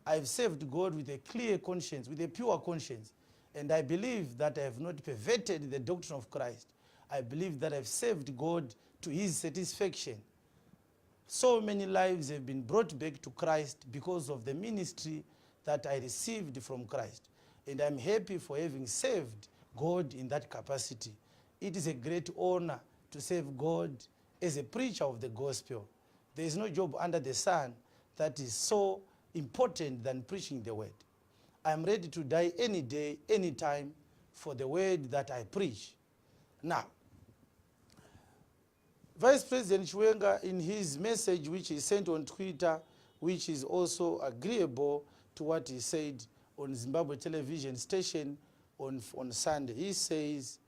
I've served God with a clear conscience, with a pure conscience. And I believe that I have not perverted the doctrine of Christ. I believe that I've served God to his satisfaction. So many lives have been brought back to Christ because of the ministry that I received from Christ. And I'm happy for having served God in that capacity. It is a great honor to serve God as a preacher of the gospel. There is no job under the sun that is so important than preaching the word. I'm ready to die any day, any time for the word that I preach. Now, Vice President Chiwenga, in his message which he sent on Twitter, which is also agreeable to what he said on Zimbabwe television station on Sunday, he says,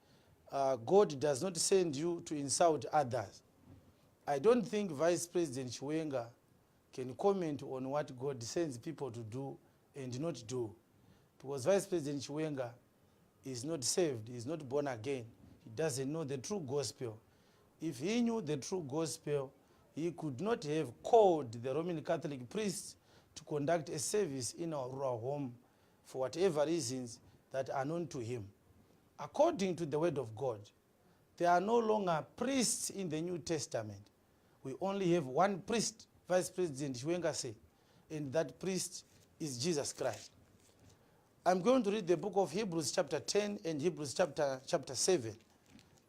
God does not send you to insult others. I don't think Vice President Chiwenga can comment on what God sends people to do and not do. Because Vice President Chiwenga is not saved, he is not born again. He doesn't know the true gospel. If he knew the true gospel, he could not have called the Roman Catholic priests to conduct a service in our rural home for whatever reasons that are known to him. According to the word of God, there are no longer priests in the New Testament. We only have one priest, Vice President Chiwenga said, and that priest is Jesus Christ. I'm going to read the book of Hebrews chapter 10 and Hebrews chapter 7.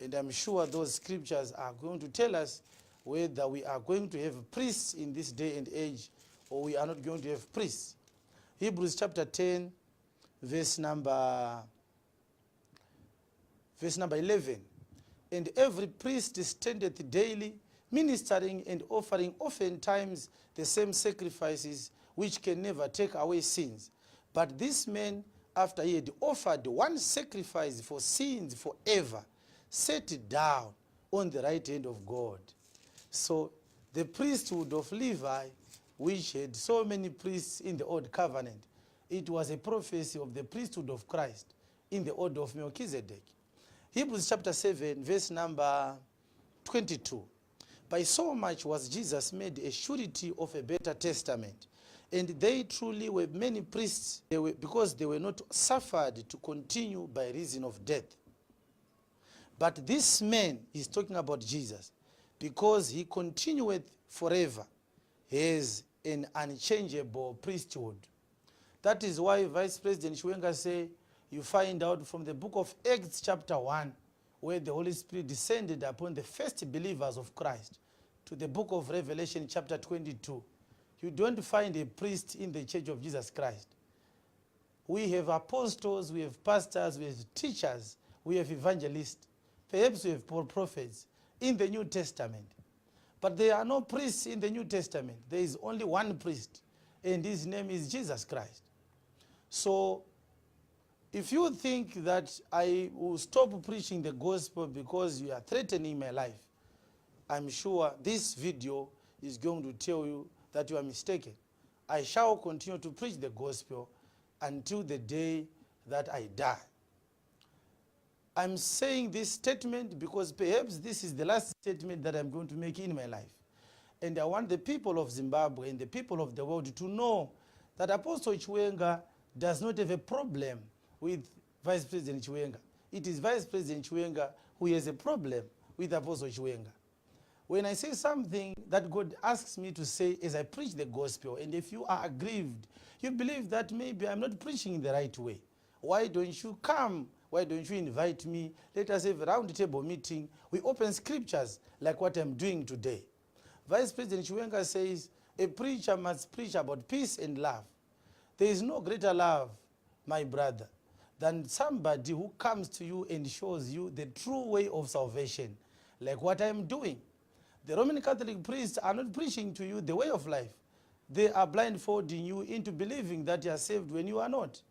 And I'm sure those scriptures are going to tell us whether we are going to have priests in this day and age or we are not going to have priests. Hebrews chapter 10, verse number 11. And every priest standeth daily, ministering and offering oftentimes the same sacrifices, which can never take away sins. But this man, after he had offered one sacrifice for sins forever, sat down on the right hand of God. So the priesthood of Levi, which had so many priests in the Old Covenant, it was a prophecy of the priesthood of Christ in the order of Melchizedek. Hebrews chapter 7, verse number 22. By so much was Jesus made a surety of a better testament. And they truly were many priests, because they were not suffered to continue by reason of death. But this man is talking about Jesus, because he continueth forever, has an unchangeable priesthood. That is why Vice President Chiwenga say, you find out from the book of Acts chapter 1, where the Holy Spirit descended upon the first believers of Christ, to the book of Revelation chapter 22. You don't find a priest in the Church of Jesus Christ. We have apostles, we have pastors, we have teachers, we have evangelists, perhaps we have prophets in the New Testament. But there are no priests in the New Testament. There is only one priest, and his name is Jesus Christ. So, if you think that I will stop preaching the gospel because you are threatening my life, I'm sure this video is going to tell you that you are mistaken. I shall continue to preach the gospel until the day that I die. I'm saying this statement because perhaps this is the last statement that I'm going to make in my life. And I want the people of Zimbabwe and the people of the world to know that Apostle Chiwenga does not have a problem with Vice President Chiwenga. It is Vice President Chiwenga who has a problem with Apostle Chiwenga. When I say something that God asks me to say as I preach the gospel, and if you are aggrieved, you believe that maybe I'm not preaching in the right way, why don't you come? Why don't you invite me? Let us have a round table meeting. We open scriptures like what I'm doing today. Vice President Chiwenga says, a preacher must preach about peace and love. There is no greater love, my brother, than somebody who comes to you and shows you the true way of salvation, like what I'm doing. The Roman Catholic priests are not preaching to you the way of life. They are blindfolding you into believing that you are saved when you are not,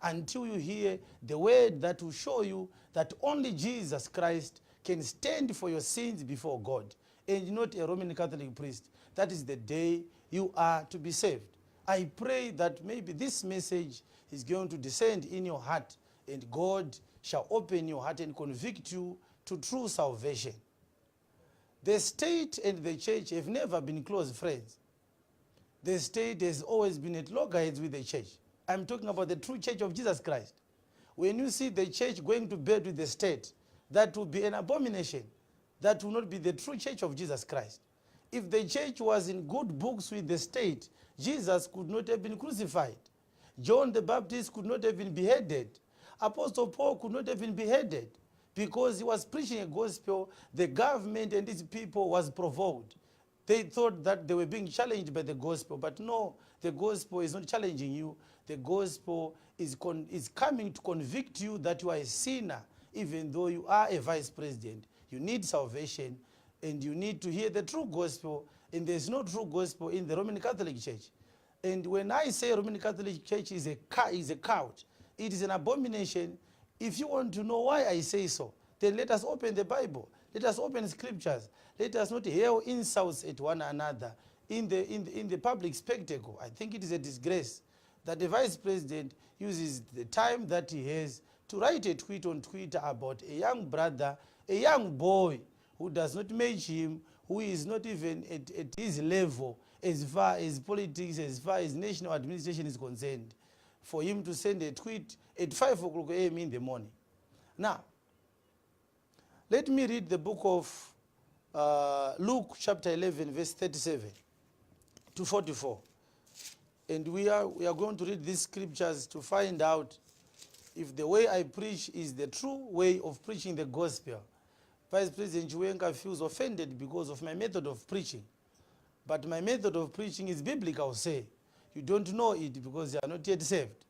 until you hear the word that will show you that only Jesus Christ can stand for your sins before God, and not a Roman Catholic priest. That is the day you are to be saved. I pray that maybe this message is going to descend in your heart, and God shall open your heart and convict you to true salvation. The state and the church have never been close friends. The state has always been at loggerheads with the church. I'm talking about the true church of Jesus Christ. When you see the church going to bed with the state, that will be an abomination. That will not be the true church of Jesus Christ. If the church was in good books with the state, Jesus could not have been crucified. John the Baptist could not have been beheaded. Apostle Paul could not have been beheaded, because he was preaching a gospel. The government and its people was provoked. They thought that they were being challenged by the gospel, but no, the gospel is not challenging you. The gospel is coming to convict you that you are a sinner, even though you are a vice president. You need salvation, and you need to hear the true gospel, and there's no true gospel in the Roman Catholic Church. And when I say Roman Catholic Church is a cult, it is an abomination. If you want to know why I say so, then let us open the Bible. Let us open scriptures. Let us not hail insults at one another in the public spectacle. I think it is a disgrace that the vice president uses the time that he has to write a tweet on Twitter about a young brother, a young boy who does not match him, who is not even at his level as far as politics, as far as national administration is concerned, for him to send a tweet at 5 o'clock a.m. in the morning. Now, let me read the book of Luke chapter 11, verse 37 to 44. And we are going to read these scriptures to find out if the way I preach is the true way of preaching the gospel. Vice President Chiwenga feels offended because of my method of preaching. But my method of preaching is biblical, say. You don't know it because you are not yet saved.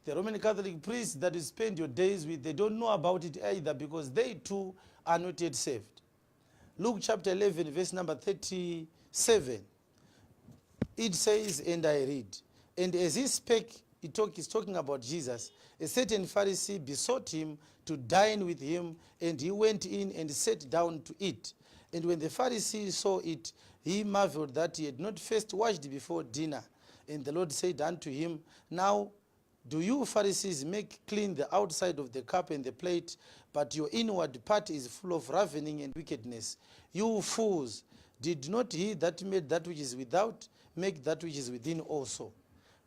The Roman Catholic priests that you spend your days with, they don't know about it either, because they too are not yet saved. Luke chapter 11, verse number 37. It says, and I read, and as he spake, he's talking about Jesus, a certain Pharisee besought him to dine with him, and he went in and sat down to eat. And when the Pharisee saw it, he marveled that he had not first washed before dinner. And the Lord said unto him, now do you Pharisees make clean the outside of the cup and the plate, but your inward part is full of ravening and wickedness. You fools, did not he that made that which is without make that which is within also?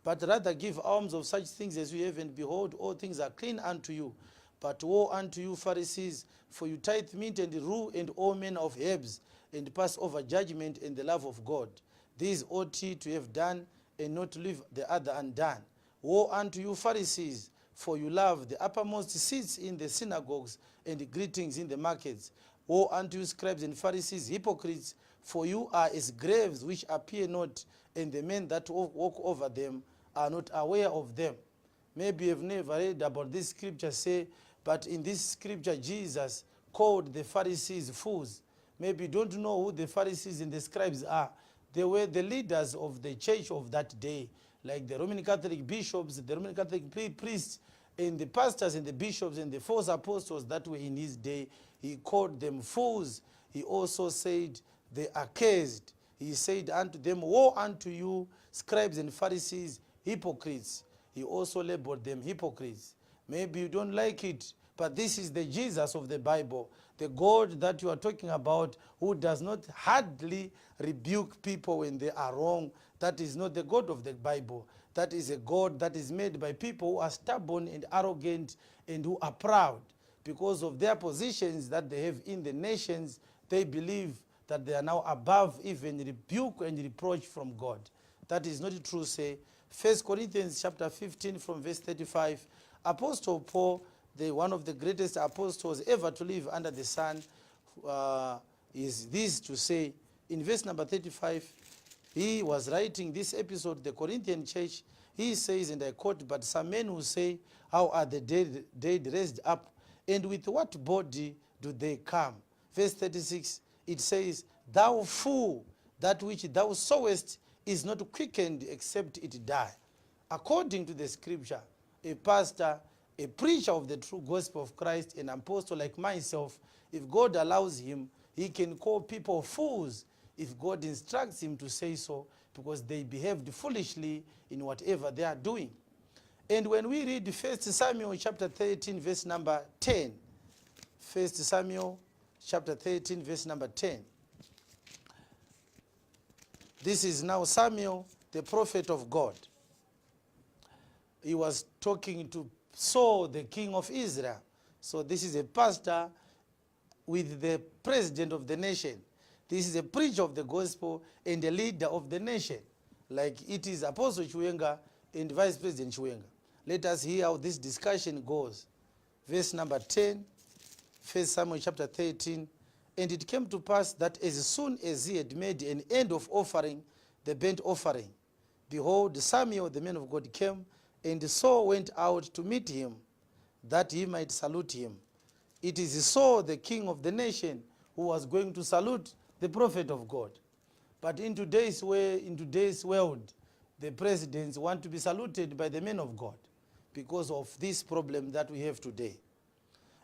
But rather give alms of such things as you have, and behold, all things are clean unto you. But woe unto you, Pharisees, for you tithe meat and rue and all manner of herbs, and pass over judgment and the love of God. These ought ye to have done, and not to leave the other undone. Woe unto you, Pharisees, for you love the uppermost seats in the synagogues and greetings in the markets. Woe unto you, scribes and Pharisees, hypocrites, for you are as graves which appear not, and the men that walk over them are not aware of them. Maybe you've never read about this scripture, say, but in this scripture Jesus called the Pharisees fools. Maybe you don't know who the Pharisees and the scribes are. They were the leaders of the church of that day, like the Roman Catholic bishops, the Roman Catholic priests, and the pastors and the bishops and the false apostles that were in his day. He called them fools. He also said they are cursed. He said unto them, woe unto you, scribes and Pharisees, hypocrites. He also labeled them hypocrites. Maybe you don't like it, but this is the Jesus of the Bible. The God that you are talking about, who does not hardly rebuke people when they are wrong, that is not the God of the Bible. That is a God that is made by people who are stubborn and arrogant and who are proud. Because of their positions that they have in the nations, they believe that they are now above even rebuke and reproach from God. That is not true, say. 1 Corinthians chapter 15 from verse 35, Apostle Paul, one of the greatest apostles ever to live under the sun, is this to say, in verse number 35, he was writing this episode, the Corinthian church, he says, and I quote, but some men who say, how are the dead raised up, and with what body do they come? Verse 36, it says, thou fool, that which thou sowest is not quickened except it die. According to the scripture, a pastor, a preacher of the true gospel of Christ, an apostle like myself, if God allows him, he can call people fools if God instructs him to say so, because they behaved foolishly in whatever they are doing. And when we read 1 Samuel chapter 13, verse number 10, 1 Samuel chapter 13, verse number 10, this is now Samuel, the prophet of God. He was talking to Saul, the king of Israel. So this is a pastor with the president of the nation. This is a preacher of the gospel and a leader of the nation, like it is Apostle Chiwenga and Vice President Chiwenga. Let us hear how this discussion goes. Verse number 10, 1 Samuel chapter 13. And it came to pass that as soon as he had made an end of offering the burnt offering, behold, Samuel, the man of God, came, and Saul went out to meet him, that he might salute him. It is Saul, the king of the nation, who was going to salute the prophet of God. But in today's world, the presidents want to be saluted by the men of God because of this problem that we have today.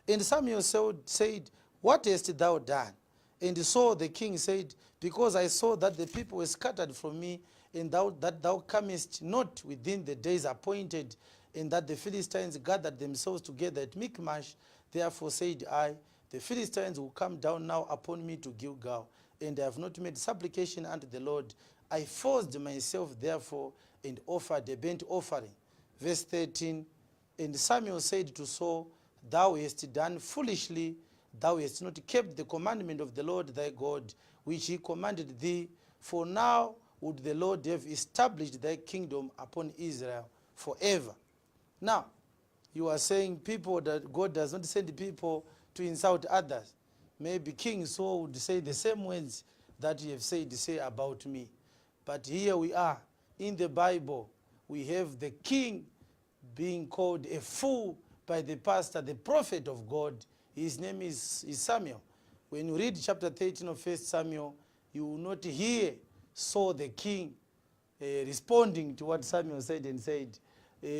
And Samuel said, what hast thou done? And Saul the king said, because I saw that the people were scattered from me, and that thou comest not within the days appointed, and that the Philistines gathered themselves together at Michmash. Therefore said I, the Philistines will come down now upon me to Gilgal, and I have not made supplication unto the Lord. I forced myself therefore, and offered a burnt offering. Verse 13, and Samuel said to Saul, thou hast done foolishly, thou hast not kept the commandment of the Lord thy God, which he commanded thee, for now would the Lord have established thy kingdom upon Israel forever. Now, you are saying people that God does not send people to insult others. Maybe King Saul would say the same words that you have said, say about me. But here we are, in the Bible, we have the king being called a fool by the pastor, the prophet of God. His name is Samuel. When you read chapter 13 of 1 Samuel, you will not hear Saul the king responding to what Samuel said and said,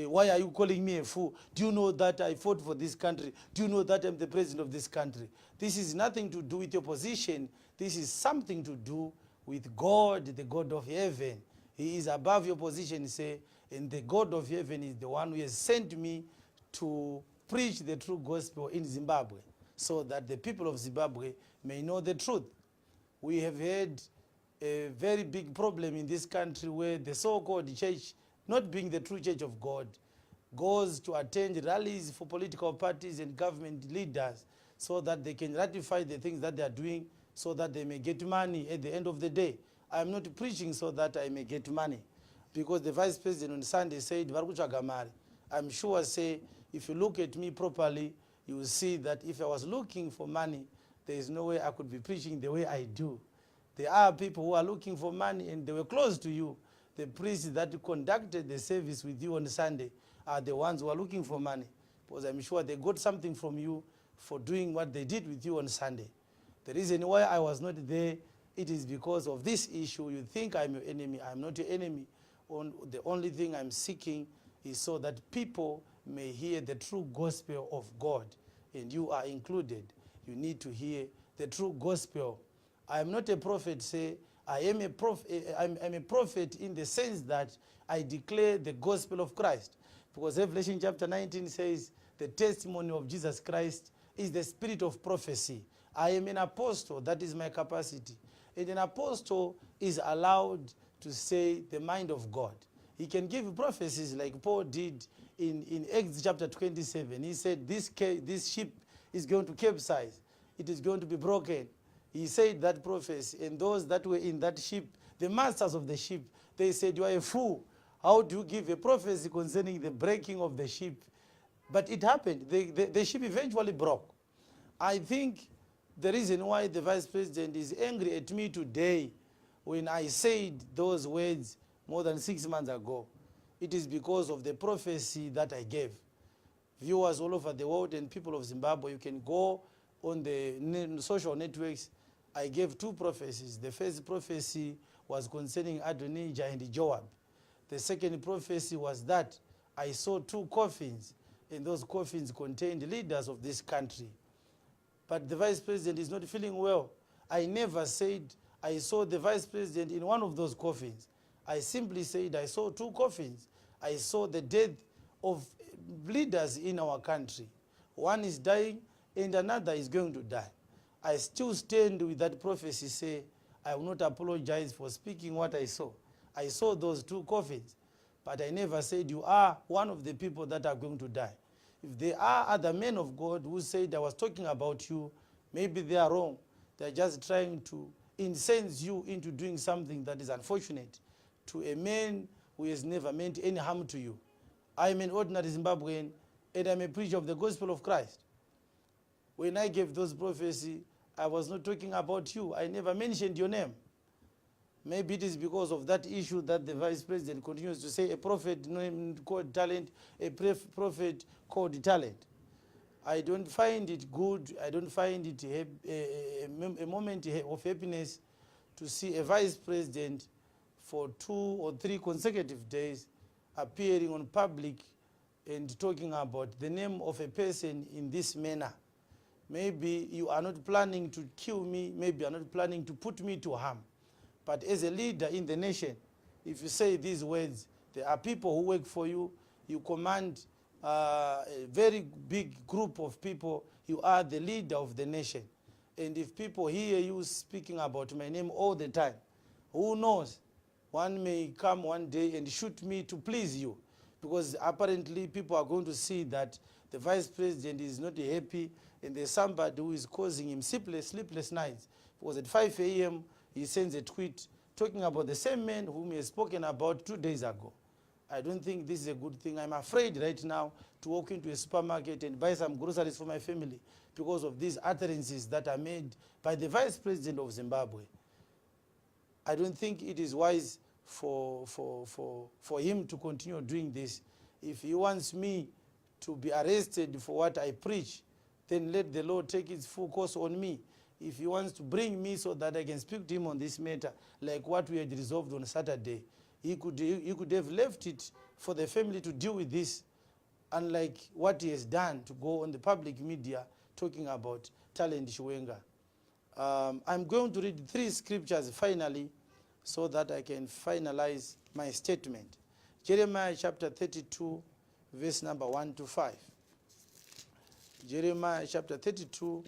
why are you calling me a fool? Do you know that I fought for this country? Do you know that I'm the president of this country? This is nothing to do with your position. This is something to do with God, the God of heaven. He is above your position, say, and the God of heaven is the one who has sent me to preach the true gospel in Zimbabwe, so that the people of Zimbabwe may know the truth. We have had a very big problem in this country where the so-called church, not being the true church of God, goes to attend rallies for political parties and government leaders so that they can ratify the things that they are doing, so that they may get money at the end of the day. I am not preaching so that I may get money, because the vice president on Sunday said, I'm sure, say, if you look at me properly, you will see that if I was looking for money, there is no way I could be preaching the way I do. There are people who are looking for money and they were close to you. The priests that conducted the service with you on Sunday are the ones who are looking for money, because I'm sure they got something from you for doing what they did with you on Sunday. The reason why I was not there, it is because of this issue. You think I'm your enemy. I'm not your enemy. The only thing I'm seeking is so that people may hear the true gospel of God, and you are included. You need to hear the true gospel. I am not a prophet, say, I am a prophet. I'm a prophet in the sense that I declare the gospel of Christ. Because Revelation chapter 19 says the testimony of Jesus Christ is the spirit of prophecy. I am an apostle. That is my capacity. And an apostle is allowed to say the mind of God. He can give prophecies like Paul did in Acts chapter 27. He said, this ship is going to capsize. It is going to be broken. He said that prophecy. And those that were in that ship, the masters of the ship, they said, you are a fool. How do you give a prophecy concerning the breaking of the ship? But it happened. The ship eventually broke. I think the reason why the vice president is angry at me today when I said those words more than 6 months ago, it is because of the prophecy that I gave. Viewers all over the world and people of Zimbabwe, you can go on the social networks. I gave 2 prophecies. The first prophecy was concerning Adonijah and Joab. The second prophecy was that I saw 2 coffins, and those coffins contained leaders of this country. But the vice president is not feeling well. I never said I saw the vice president in one of those coffins. I simply said I saw 2 coffins. I saw the death of leaders in our country. One is dying and another is going to die. I still stand with that prophecy, say, I will not apologize for speaking what I saw. I saw those 2 coffins, but I never said you are one of the people that are going to die. If there are other men of God who said I was talking about you, maybe they are wrong. They are just trying to incense you into doing something that is unfortunate to a man who has never meant any harm to you. I am an ordinary Zimbabwean, and I am a preacher of the gospel of Christ. When I gave those prophecies, I was not talking about you. I never mentioned your name. Maybe it is because of that issue that the vice president continues to say a prophet named called talent, a prophet called talent. I don't find it good. I don't find it a moment of happiness to see a vice president for 2 or 3 consecutive days appearing on public and talking about the name of a person in this manner. Maybe you are not planning to kill me. Maybe you are not planning to put me to harm. But as a leader in the nation, if you say these words, there are people who work for you. You command a very big group of people. You are the leader of the nation. And if people hear you speaking about my name all the time, who knows? One may come one day and shoot me to please you. Because apparently people are going to see that the vice president is not happy and there's somebody who is causing him sleepless nights. Because at 5 a.m., he sends a tweet talking about the same man whom he has spoken about 2 days ago. I don't think this is a good thing. I'm afraid right now to walk into a supermarket and buy some groceries for my family because of these utterances that are made by the vice president of Zimbabwe. I don't think it is wise for him to continue doing this. If he wants me to be arrested for what I preach, then let the Lord take its full course on me. If he wants to bring me so that I can speak to him on this matter, like what we had resolved on Saturday, he could have left it for the family to deal with this, unlike what he has done to go on the public media talking about Talent Chiwenga. I'm going to read 3 scriptures finally so that I can finalize my statement. Jeremiah chapter 32, verse number 1 to 5. Jeremiah chapter 32,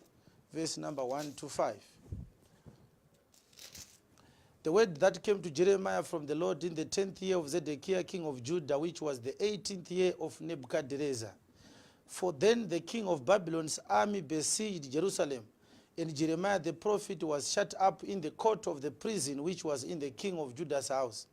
verse number 1 to 5. The word that came to Jeremiah from the Lord in the 10th year of Zedekiah, king of Judah, which was the 18th year of Nebuchadnezzar. For then the king of Babylon's army besieged Jerusalem, and Jeremiah the prophet was shut up in the court of the prison which was in the king of Judah's house.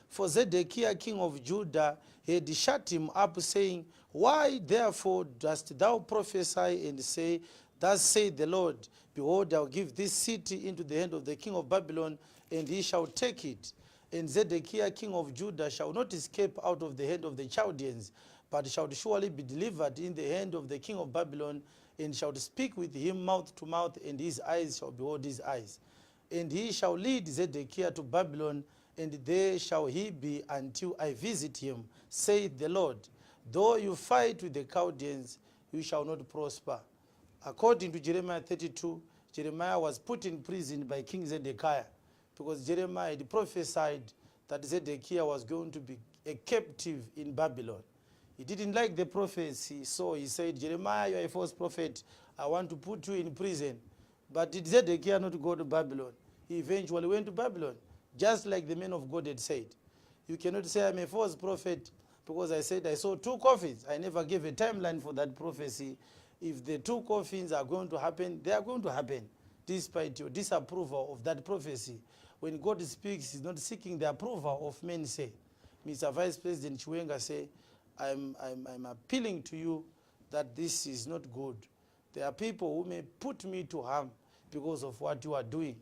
For Zedekiah king of Judah had shut him up, saying, Why therefore dost thou prophesy and say, Thus saith the Lord, Behold, I will give this city into the hand of the king of Babylon, and he shall take it. And Zedekiah king of Judah shall not escape out of the hand of the Chaldeans, but shall surely be delivered in the hand of the king of Babylon, and shall speak with him mouth to mouth, and his eyes shall behold his eyes. And he shall lead Zedekiah to Babylon, and there shall he be until I visit him, saith the Lord. Though you fight with the Chaldeans, you shall not prosper. According to Jeremiah 32, Jeremiah was put in prison by King Zedekiah because Jeremiah had prophesied that Zedekiah was going to be a captive in Babylon. He didn't like the prophecy, so he said, Jeremiah, you are a false prophet. I want to put you in prison. But did Zedekiah not go to Babylon? He eventually went to Babylon, just like the men of God had said. You cannot say I'm a false prophet because I said I saw 2 coffins. I never gave a timeline for that prophecy. If the 2 coffins are going to happen, they are going to happen, despite your disapproval of that prophecy. When God speaks, he's not seeking the approval of men, say. Mr. Vice President Chiwenga say, I'm appealing to you that this is not good. There are people who may put me to harm because of what you are doing.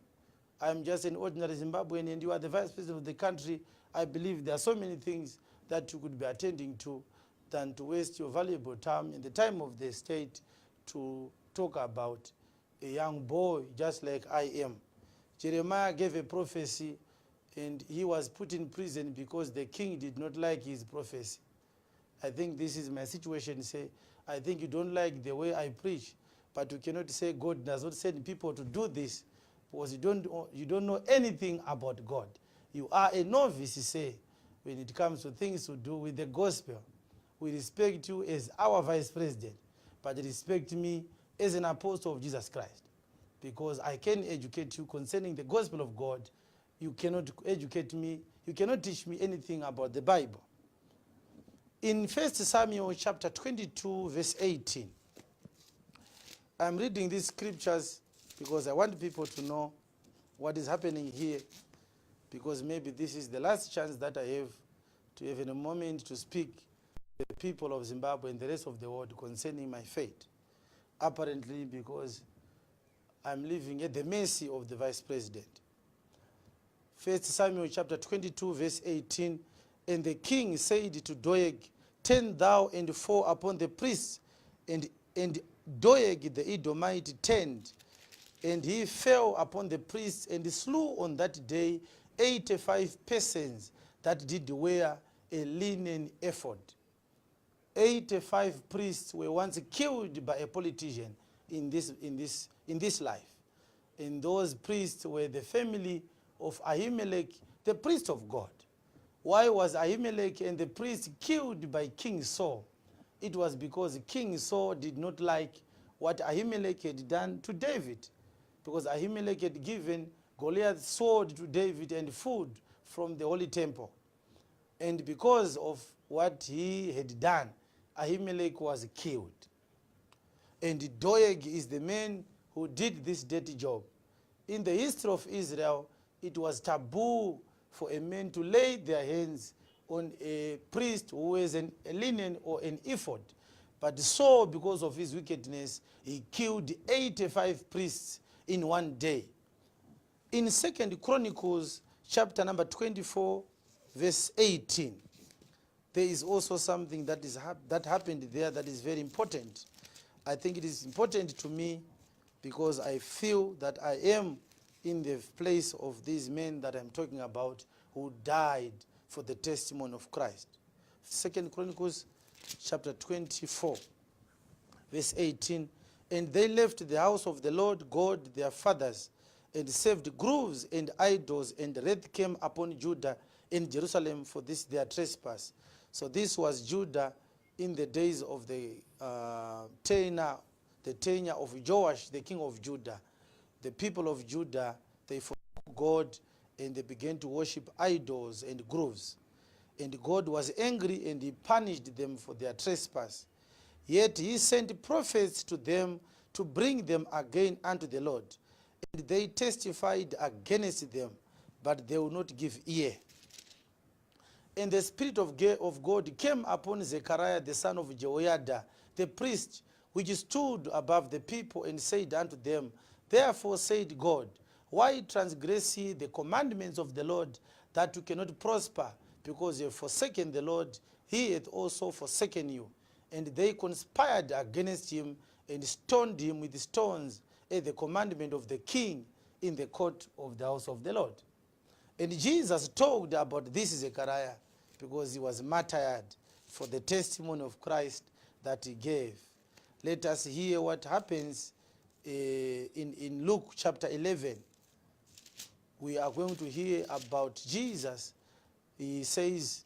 I'm just an ordinary Zimbabwean and you are the Vice President of the country. I believe there are so many things that you could be attending to than to waste your valuable time in the time of the state to talk about a young boy just like I am. Jeremiah gave a prophecy and he was put in prison because the king did not like his prophecy. I think this is my situation. Say, I think you don't like the way I preach, but you cannot say God does not send people to do this because you don't know anything about God. You are a novice, say, when it comes to things to do with the gospel. We respect you as our vice president, but respect me as an apostle of Jesus Christ, because I can educate you concerning the gospel of God. You cannot educate me, you cannot teach me anything about the Bible. In 1 Samuel chapter 22, verse 18, I'm reading these scriptures because I want people to know what is happening here, because maybe this is the last chance that I have to have a moment to speak to the people of Zimbabwe and the rest of the world concerning my faith. Apparently because I'm living at the mercy of the vice president. 1 Samuel chapter 22, verse 18, and the king said to Doeg, turn thou and fall upon the priests. And Doeg the Edomite turned, and he fell upon the priests and slew on that day 85 persons that did wear a linen ephod. 85 priests were once killed by a politician in this life. And those priests were the family of Ahimelech, the priest of God. Why was Ahimelech and the priest killed by King Saul? It was because King Saul did not like what Ahimelech had done to David, because Ahimelech had given Goliath's sword to David and food from the holy temple. And because of what he had done, Ahimelech was killed. And Doeg is the man who did this dirty job. In the history of Israel, it was taboo for a man to lay their hands on a priest who wears a linen or an ephod. But Saul, because of his wickedness, he killed 85 priests in one day. In 2 Chronicles chapter number 24, verse 18, there is also something that happened there that is very important. I think it is important to me because I feel that I am in the place of these men that I'm talking about who died for the testimony of Christ. 2 Chronicles chapter 24, verse 18, and they left the house of the Lord God their fathers and served groves and idols, and wrath came upon Judah and Jerusalem for this their trespass. So this was Judah in the days of the tenure of Joash, the king of Judah. The people of Judah, they forsook God and they began to worship idols and groves. And God was angry and he punished them for their trespass. Yet he sent prophets to them to bring them again unto the Lord. And they testified against them, but they would not give ear. And the Spirit of God came upon Zechariah the son of Jehoiada, the priest, which stood above the people, and said unto them, therefore said God, why transgress ye the commandments of the Lord, that you cannot prosper? Because you have forsaken the Lord, he hath also forsaken you. And they conspired against him, and stoned him with stones at the commandment of the king in the court of the house of the Lord. And Jesus talked about this Zechariah because he was martyred for the testimony of Christ that he gave. Let us hear what happens in Luke chapter 11. We are going to hear about Jesus. He says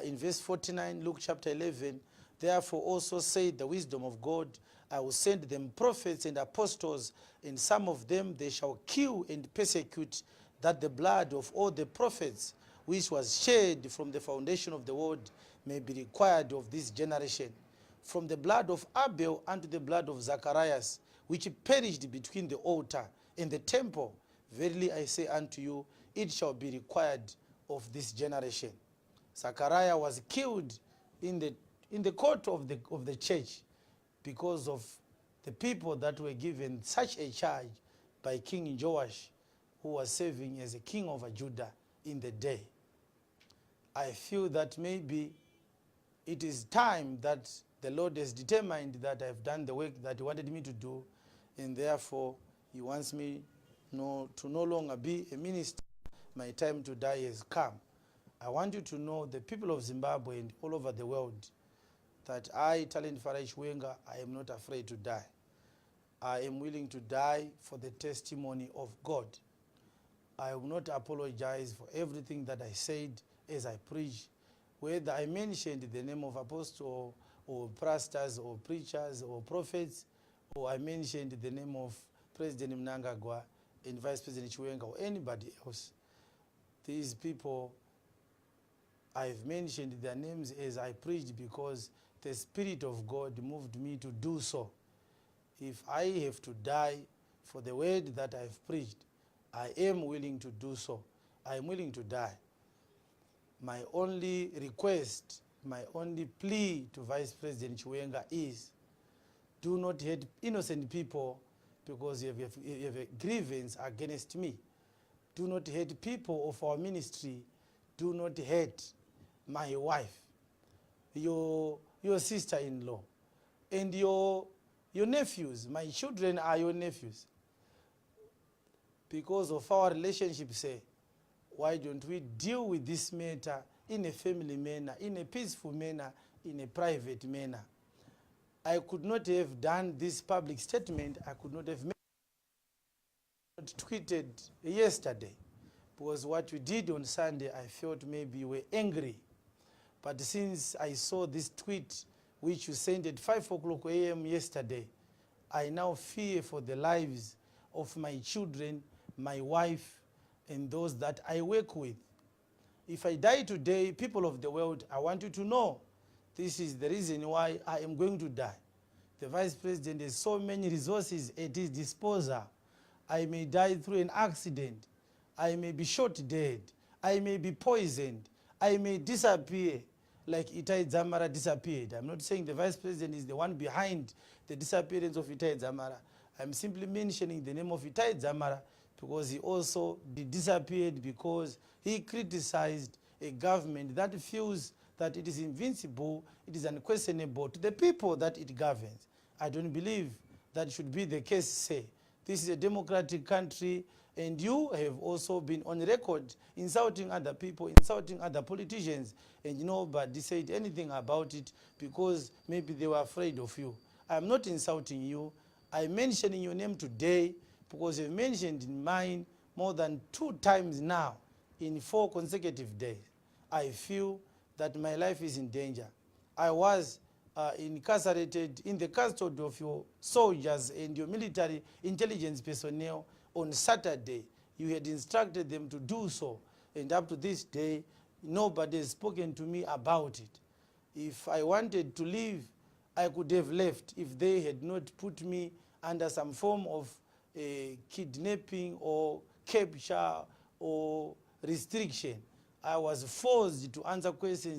in verse 49, Luke chapter 11, therefore also said the wisdom of God, I will send them prophets and apostles, and some of them they shall kill and persecute, that the blood of all the prophets which was shed from the foundation of the world may be required of this generation. From the blood of Abel unto the blood of Zacharias, which perished between the altar and the temple, verily I say unto you, it shall be required of this generation. Zachariah was killed in the court of the church because of the people that were given such a charge by King Joash, who was serving as a king of Judah in the day. I feel that maybe it is time that the Lord has determined that I've done the work that he wanted me to do, and therefore he wants me to no longer be a minister. My time to die has come. I want you to know, the people of Zimbabwe and all over the world, that I, T.F Chiwenga, I am not afraid to die. I am willing to die for the testimony of God. I will not apologize for everything that I said as I preach, whether I mentioned the name of apostle or pastors or preachers or prophets, or I mentioned the name of President Mnangagwa and Vice President Chiwenga or anybody else. These people, I've mentioned their names as I preached because the Spirit of God moved me to do so. If I have to die for the word that I've preached, I am willing to do so. I am willing to die. My only request, my only plea to Vice President Chiwenga is, do not hate innocent people because you have a grievance against me. Do not hate people of our ministry. Do not hate my wife, your sister-in-law, and your nephews. My children are your nephews. Because of our relationship, say, why don't we deal with this matter in a family manner, in a peaceful manner, in a private manner? I could not have done this public statement. I could not have tweeted yesterday, because what we did on Sunday, I felt maybe you were angry. But since I saw this tweet, which you sent at 5 o'clock a.m. yesterday, I now fear for the lives of my children, my wife, and those that I work with. If I die today, people of the world, I want you to know, this is the reason why I am going to die. The Vice President has so many resources at his disposal. I may die through an accident. I may be shot dead. I may be poisoned. I may disappear like Itai Dzamara disappeared. I'm not saying the Vice President is the one behind the disappearance of Itai Dzamara. I'm simply mentioning the name of Itai Dzamara because he also disappeared because he criticized a government that feels that it is invincible, it is unquestionable to the people that it governs. I don't believe that should be the case, say. This is a democratic country, and you have also been on record insulting other people, insulting other politicians, and nobody said anything about it because maybe they were afraid of you. I'm not insulting you. I'm mentioning your name today because you've mentioned mine more than 2 times now in 4 consecutive days. I feel that my life is in danger. I was incarcerated in the custody of your soldiers and your military intelligence personnel on Saturday. You had instructed them to do so, and up to this day, nobody has spoken to me about it. If I wanted to leave, I could have left if they had not put me under some form of kidnapping or capture or restriction. I was forced to answer questions